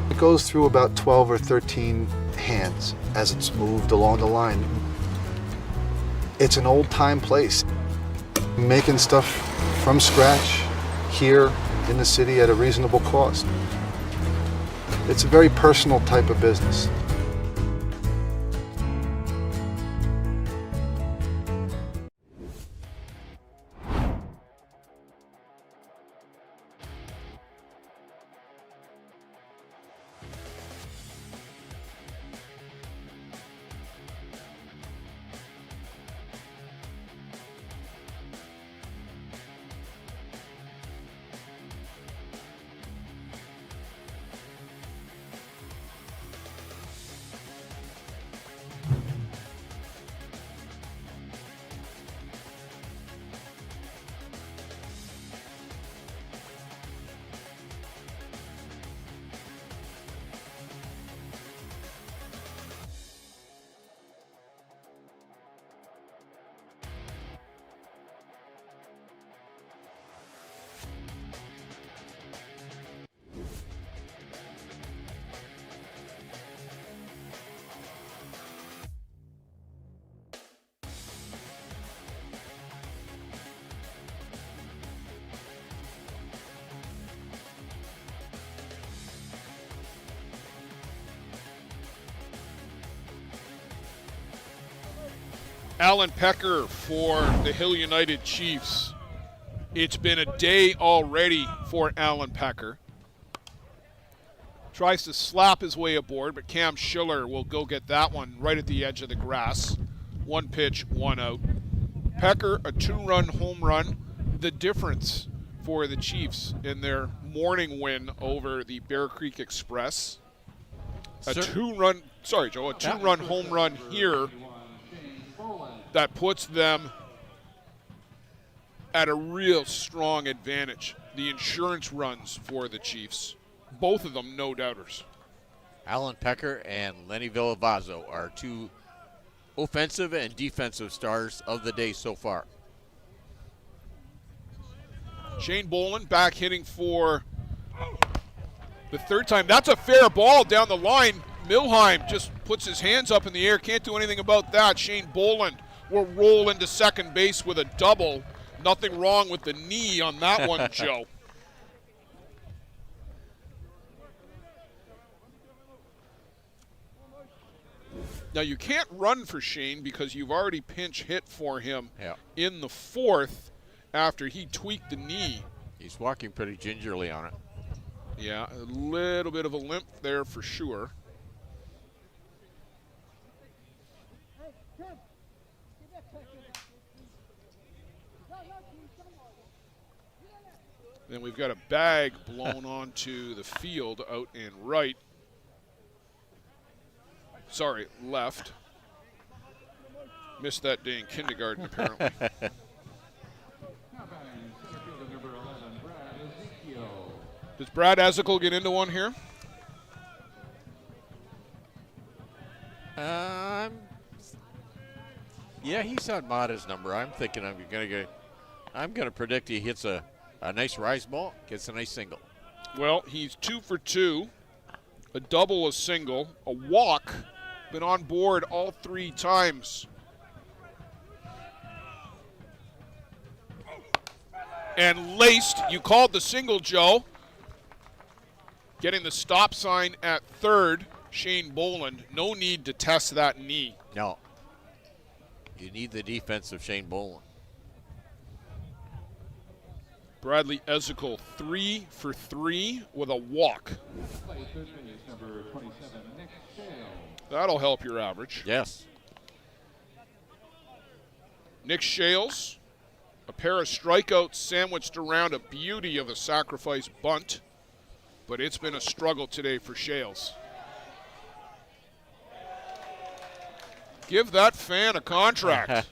It goes through about 12 or 13 hands as it's moved along the line. It's an old-time place. Making stuff from scratch here in the city at a reasonable cost. It's a very personal type of business. Alan Pecker for the Hill United Chiefs. It's been a day already for Alan Pecker. Tries to slap his way aboard, but Cam Schiller will go get that one right at the edge of the grass. 1 pitch, 1 out. Pecker, a 2-run home run. The difference for the Chiefs in their morning win over the Bear Creek Express. A 2-run home run here that puts them at a real strong advantage the insurance runs for the Chiefs. Both of them no doubters. Alan Pecker and Lenny Villavazzo are two offensive and defensive stars of the day so far. Shane Boland back hitting for the third time. That's a fair ball down the line. Milheim just puts his hands up in the air. Can't do anything about that. Shane Boland will roll into second base with a double. Nothing wrong with the knee on that one, Joe. Now, you can't run for Shane because you've already pinch hit for him in the fourth after he tweaked the knee. He's walking pretty gingerly on it. Yeah, a little bit of a limp there for sure. Then we've got a bag blown onto the field out in right. Sorry, left. Missed that day in kindergarten, apparently. Does Brad Ezekiel get into one here? Yeah, he's on Mata's number. I'm thinking I'm gonna predict he hits a nice rise ball, gets a nice single. Well, he's 2 for 2, a double, a single, a walk. Been on board all 3 times. And laced, you called the single, Joe. Getting the stop sign at third, Shane Boland. No need to test that knee. No. You need the defense of Shane Boland. Bradley Ezekiel, 3 for 3 with a walk. That'll help your average. Yes. Nick Shales, a pair of strikeouts sandwiched around a beauty of a sacrifice bunt, but it's been a struggle today for Shales. Give that fan a contract.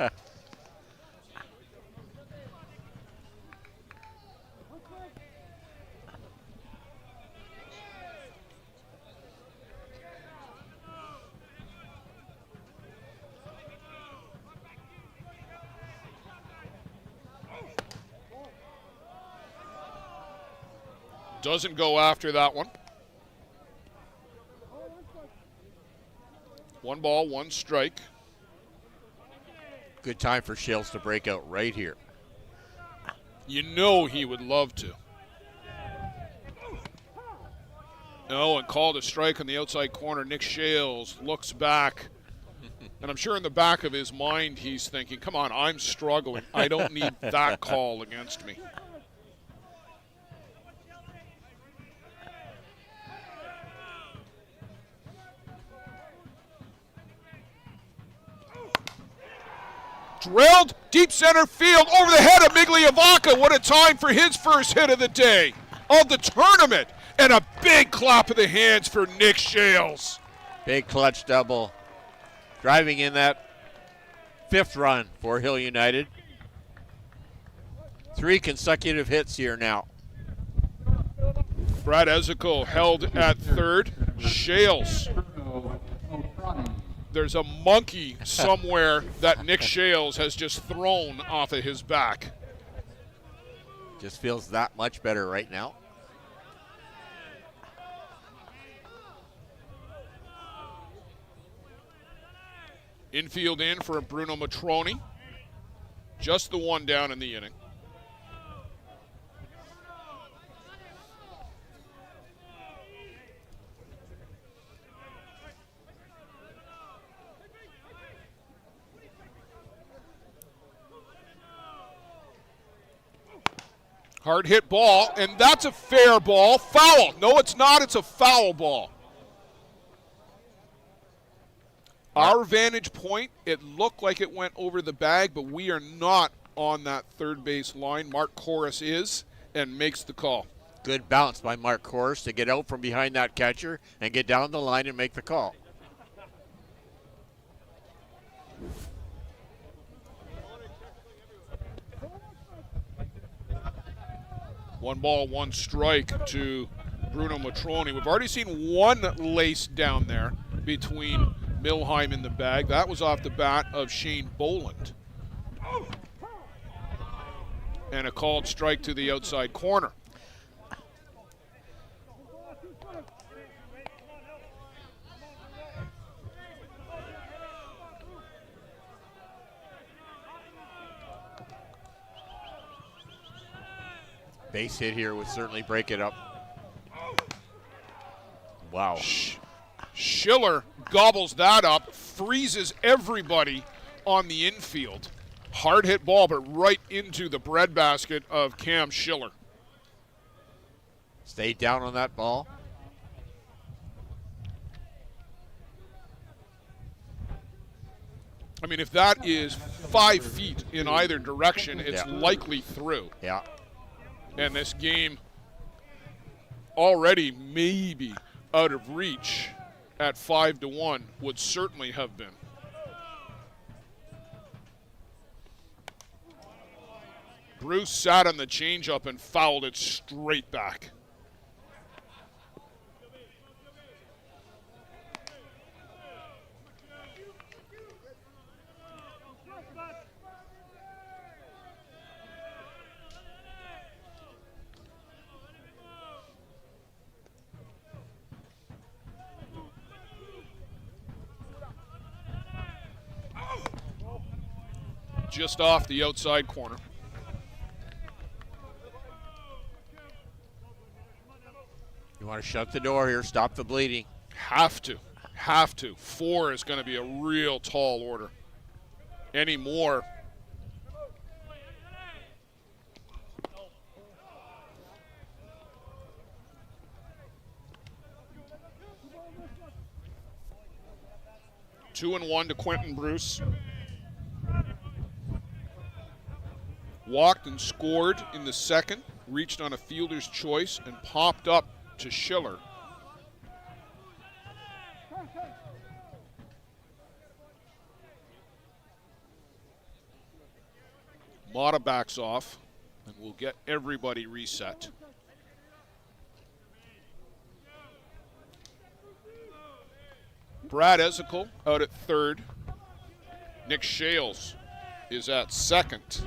Doesn't go after that one. 1 ball, 1 strike. Good time for Shales to break out right here. You know he would love to. No, and called a strike on the outside corner. Nick Shales looks back. And I'm sure in the back of his mind he's thinking, come on, I'm struggling. I don't need that call against me. Drilled deep center field over the head of Migliavaca. What a time for his first hit of the day, of the tournament. And a big clap of the hands for Nick Shales. Big clutch double. Driving in that 5th run for Hill United. 3 consecutive hits here now. Brad Ezekiel held at third. Shales. There's a monkey somewhere that Nick Shales has just thrown off of his back. Just feels that much better right now. Infield in for Bruno Matroni. Just the one down in the inning. Hard hit ball, and that's a fair ball. Foul. No, it's not. It's a foul ball. Our vantage point, it looked like it went over the bag, but we are not on that third base line. Mark Corus is and makes the call. Good bounce by Mark Corus to get out from behind that catcher and get down the line and make the call. 1 ball, 1 strike to Bruno Matroni. We've already seen one lace down there between Milheim in the bag. That was off the bat of Shane Boland. And a called strike to the outside corner. Base hit here would certainly break it up. Wow. Schiller gobbles that up, freezes everybody on the infield. Hard hit ball, but right into the breadbasket of Cam Schiller. Stay down on that ball. I mean, if that is 5 feet in either direction, it's likely through. Yeah. And this game already maybe out of reach at 5-1 would certainly have been. Bruce sat on the changeup and fouled it straight back. Just off the outside corner. You want to shut the door here, stop the bleeding. Have to. 4 is going to be a real tall order. Any more. Two and 1 to Quentin Bruce. Walked and scored in the second, reached on a fielder's choice and popped up to Schiller. Mata backs off, and we'll get everybody reset. Brad Ezekiel out at third. Nick Shales is at second.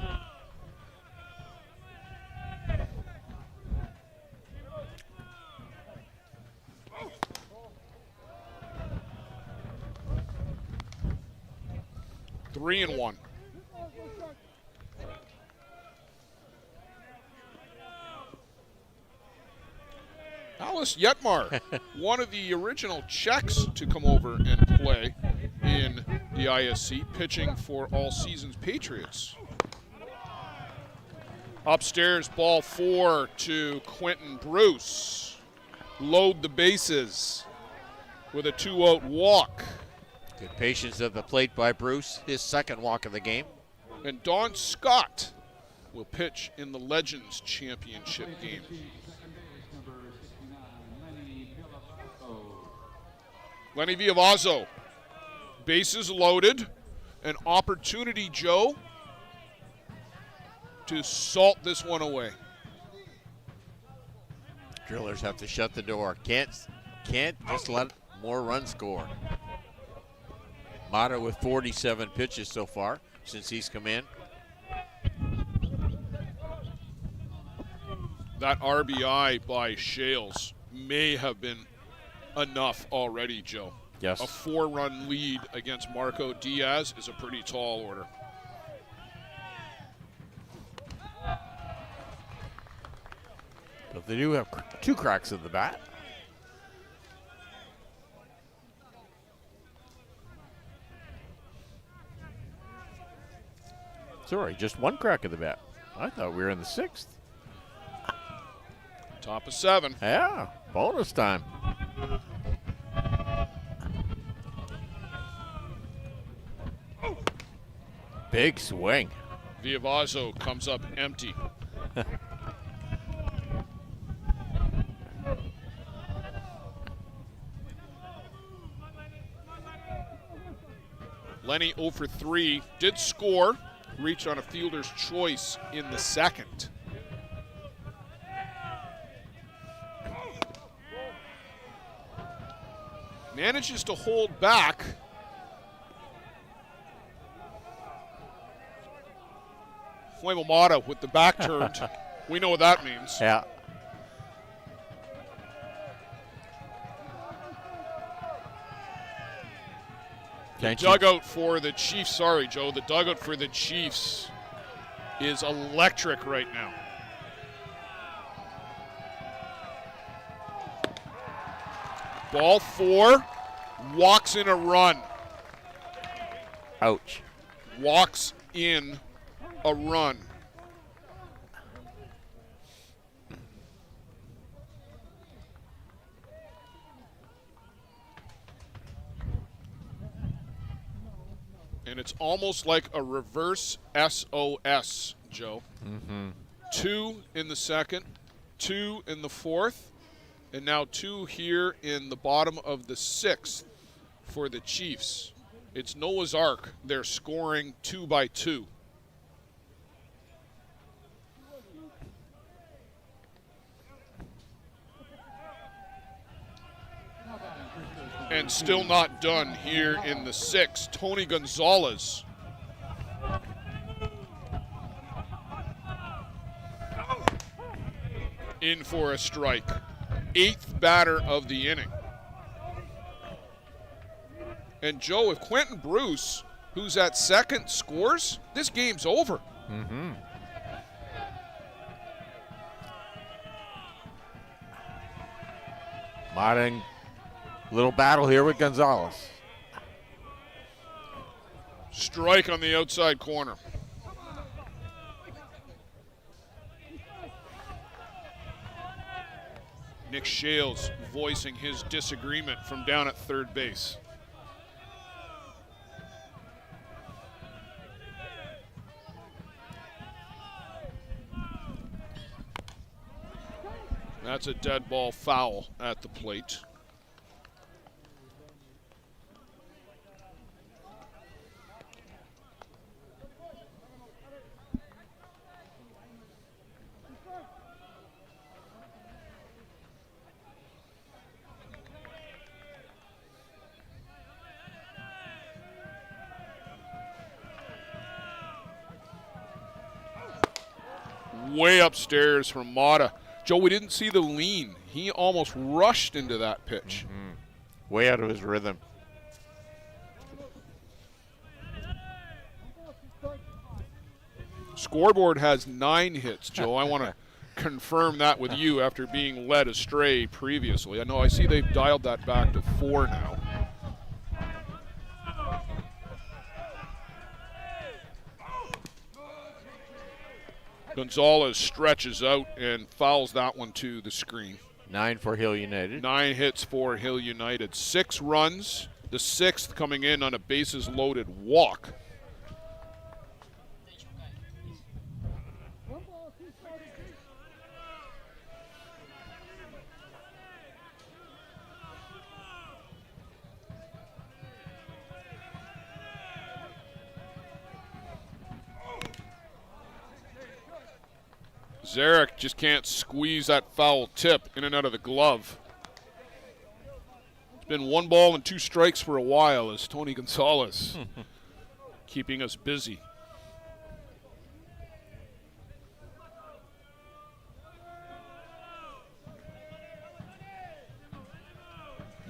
Three and 1. Alice Yetmar, one of the original Czechs to come over and play in the ISC, pitching for All Seasons Patriots. Upstairs, ball 4 to Quentin Bruce. Load the bases with a 2-out walk. Good patience at the plate by Bruce, his second walk of the game. And Don Scott will pitch in the Legends Championship game. Lenny Villavazzo, bases loaded. An opportunity, Joe, to salt this one away. Drillers have to shut the door. Can't just let more runs score. Mata with 47 pitches so far since he's come in. That RBI by Shales may have been enough already, Joe. Yes. A 4-run lead against Marco Diaz is a pretty tall order. But they do have 2 cracks of the bat. Sorry, just 1 crack of the bat. I thought we were in the 6th. Top of 7. Yeah, bonus time. Big swing. Villavazzo comes up empty. Lenny 0 for 3, did score, reached on a fielder's choice in the second. Manages to hold back. Fuemamata with the back turned. We know what that means. Yeah. The dugout for the Chiefs, sorry, Joe, the dugout for the Chiefs is electric right now. Ball 4, walks in a run. Ouch. Walks in a run. And it's almost like a reverse SOS, Joe. 2 in the second, 2 in the fourth, and now 2 here in the bottom of the 6th for the Chiefs. It's Noah's Ark. They're scoring 2 by 2. And still not done here in the 6th. Tony Gonzalez. In for a strike. 8th batter of the inning. And Joe, if Quentin Bruce, who's at second, scores, this game's over. Modern little battle here with Gonzalez. Strike on the outside corner. Nick Shales voicing his disagreement from down at third base. That's a dead ball foul at the plate. Way upstairs from Mata. Joe, we didn't see the lean. He almost rushed into that pitch. Way out of his rhythm. Scoreboard has 9 hits, Joe. I want to confirm that with you after being led astray previously. I see they've dialed that back to 4 now. Gonzalez stretches out and fouls that one to the screen. 9 for Hill United. 9 hits for Hill United. 6 runs, the 6th coming in on a bases loaded walk. Zarek just can't squeeze that foul tip in and out of the glove. It's been 1 ball and 2 strikes for a while as Tony Gonzalez keeping us busy.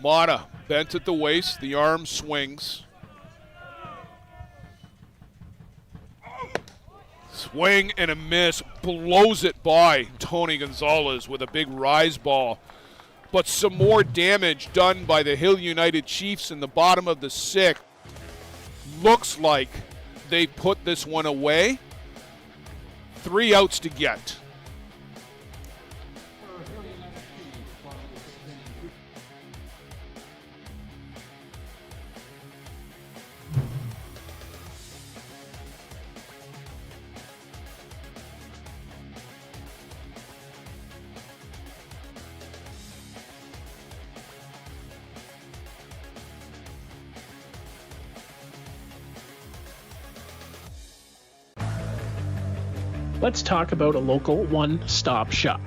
Mata bent at the waist, the arm swings. Swing and a miss, blows it by Tony Gonzalez with a big rise ball. But some more damage done by the Hill United Chiefs in the bottom of the 6th. Looks like they put this one away. 3 outs to get. Let's talk about a local one-stop shop.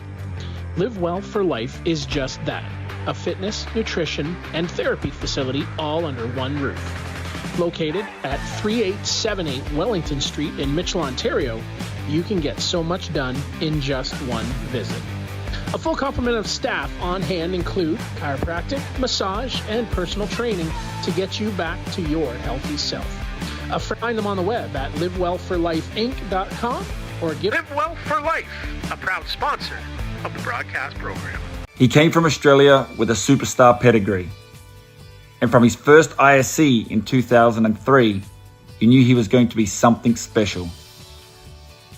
Live Well for Life is just that. a fitness, nutrition, and therapy facility all under one roof. Located at 3878 Wellington Street in Mitchell, Ontario, you can get so much done in just one visit. A full complement of staff on hand include chiropractic, massage, and personal training to get you back to your healthy self. Find them on the web at livewellforlifeinc.com or give Live Well for Life, a proud sponsor of the broadcast program. He came from Australia with a superstar pedigree. And from his first ISC in 2003, you knew he was going to be something special.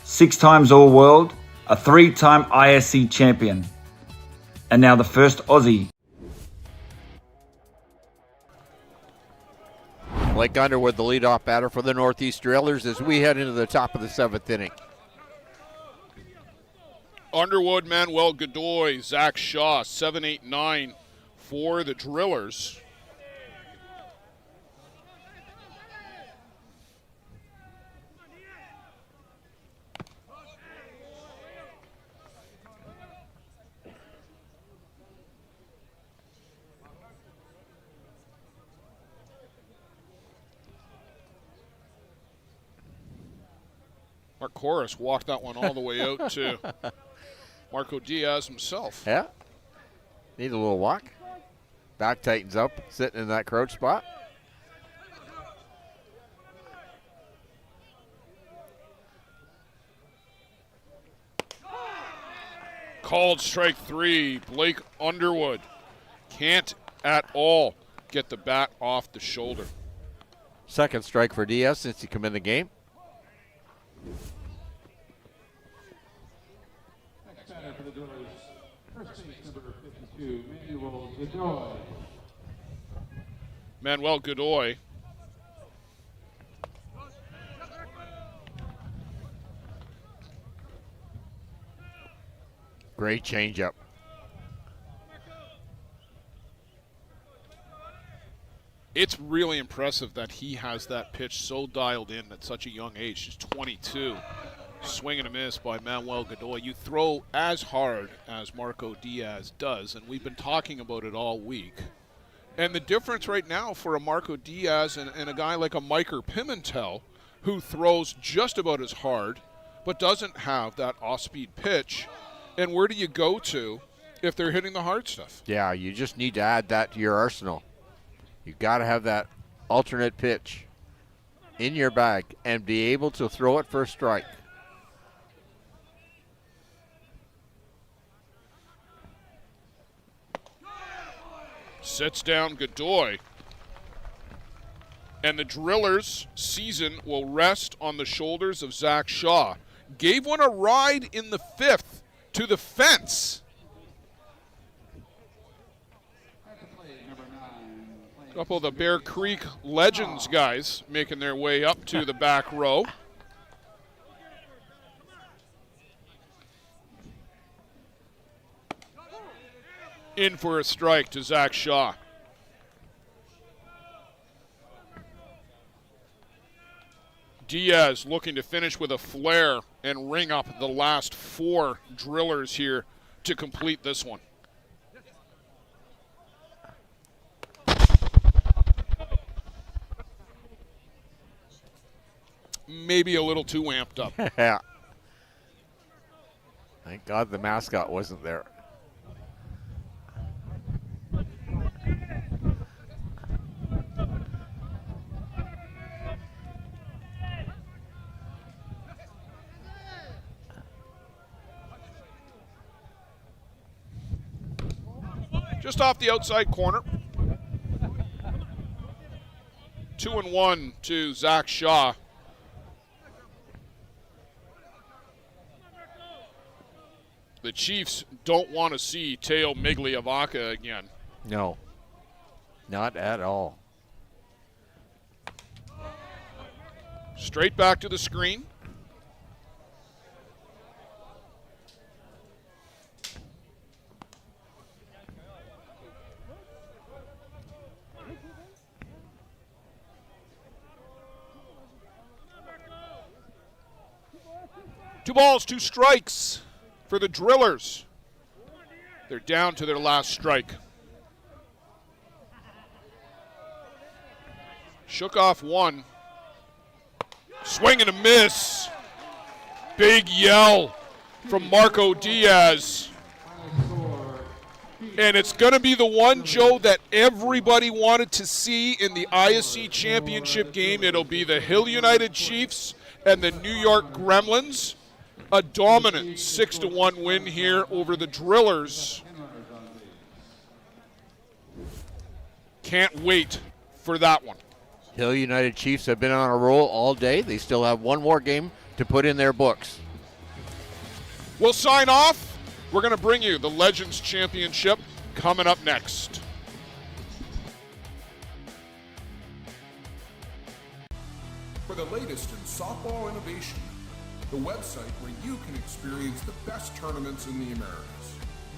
6 times All-World, a 3-time ISC champion, and now the first Aussie. Blake Underwood, the leadoff batter for the Northeast Drillers as we head into the top of the 7th inning. Underwood, Manuel Godoy, Zach Shaw, 7, 8, 9 for the Drillers. Mark Corus walked that one all the way out to Marco Diaz himself. Yeah. Need a little walk. Back tightens up, sitting in that crouch spot. Called strike 3. Blake Underwood can't at all get the bat off the shoulder. Second strike for Diaz since he come in the game. Next batter for the Drillers, first base number 52, Manuel Godoy. Manuel Godoy. Great changeup. It's really impressive that he has that pitch so dialed in at such a young age. He's 22. Swing and a miss by Manuel Godoy. You throw as hard as Marco Diaz does, and we've been talking about it all week. And the difference right now for a Marco Diaz and a guy like a Miker Pimentel, who throws just about as hard, but doesn't have that off-speed pitch, and where do you go to if they're hitting the hard stuff? Yeah, you just need to add that to your arsenal. You've got to have that alternate pitch in your bag and be able to throw it for a strike. Sits down Godoy. And the Drillers' season will rest on the shoulders of Zach Shaw. Gave one a ride in the 5th to the fence. A couple of the Bear Creek Legends guys making their way up to the back row. In for a strike to Zach Shaw. Diaz looking to finish with a flare and ring up the last 4 Drillers here to complete this one. Maybe a little too amped up. Yeah. Thank God the mascot wasn't there. Just off the outside corner. 2-1 to Zach Shaw. The Chiefs don't want to see Teo Migliavaca again. No, not at all. Straight back to the screen. Two balls, 2 strikes for the Drillers. They're down to their last strike. Shook off one. Swing and a miss. Big yell from Marco Diaz. And it's going to be the one, Joe, that everybody wanted to see in the ISC championship game. It'll be the Hill United Chiefs and the New York Gremlins. A dominant 6-1 win here over the Drillers. Can't wait for that one. Hill United Chiefs have been on a roll all day. They still have one more game to put in their books. We'll sign off. We're going to bring you the Legends Championship coming up next. For the latest in softball innovation, the website where you can experience the best tournaments in the Americas.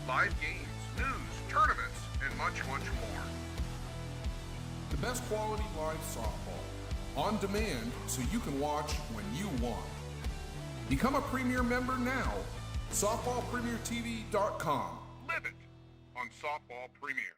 Live games, news, tournaments, and much, much more. The best quality live softball, on demand so you can watch when you want. Become a Premier member now. SoftballPremierTV.com. Live it on Softball Premier.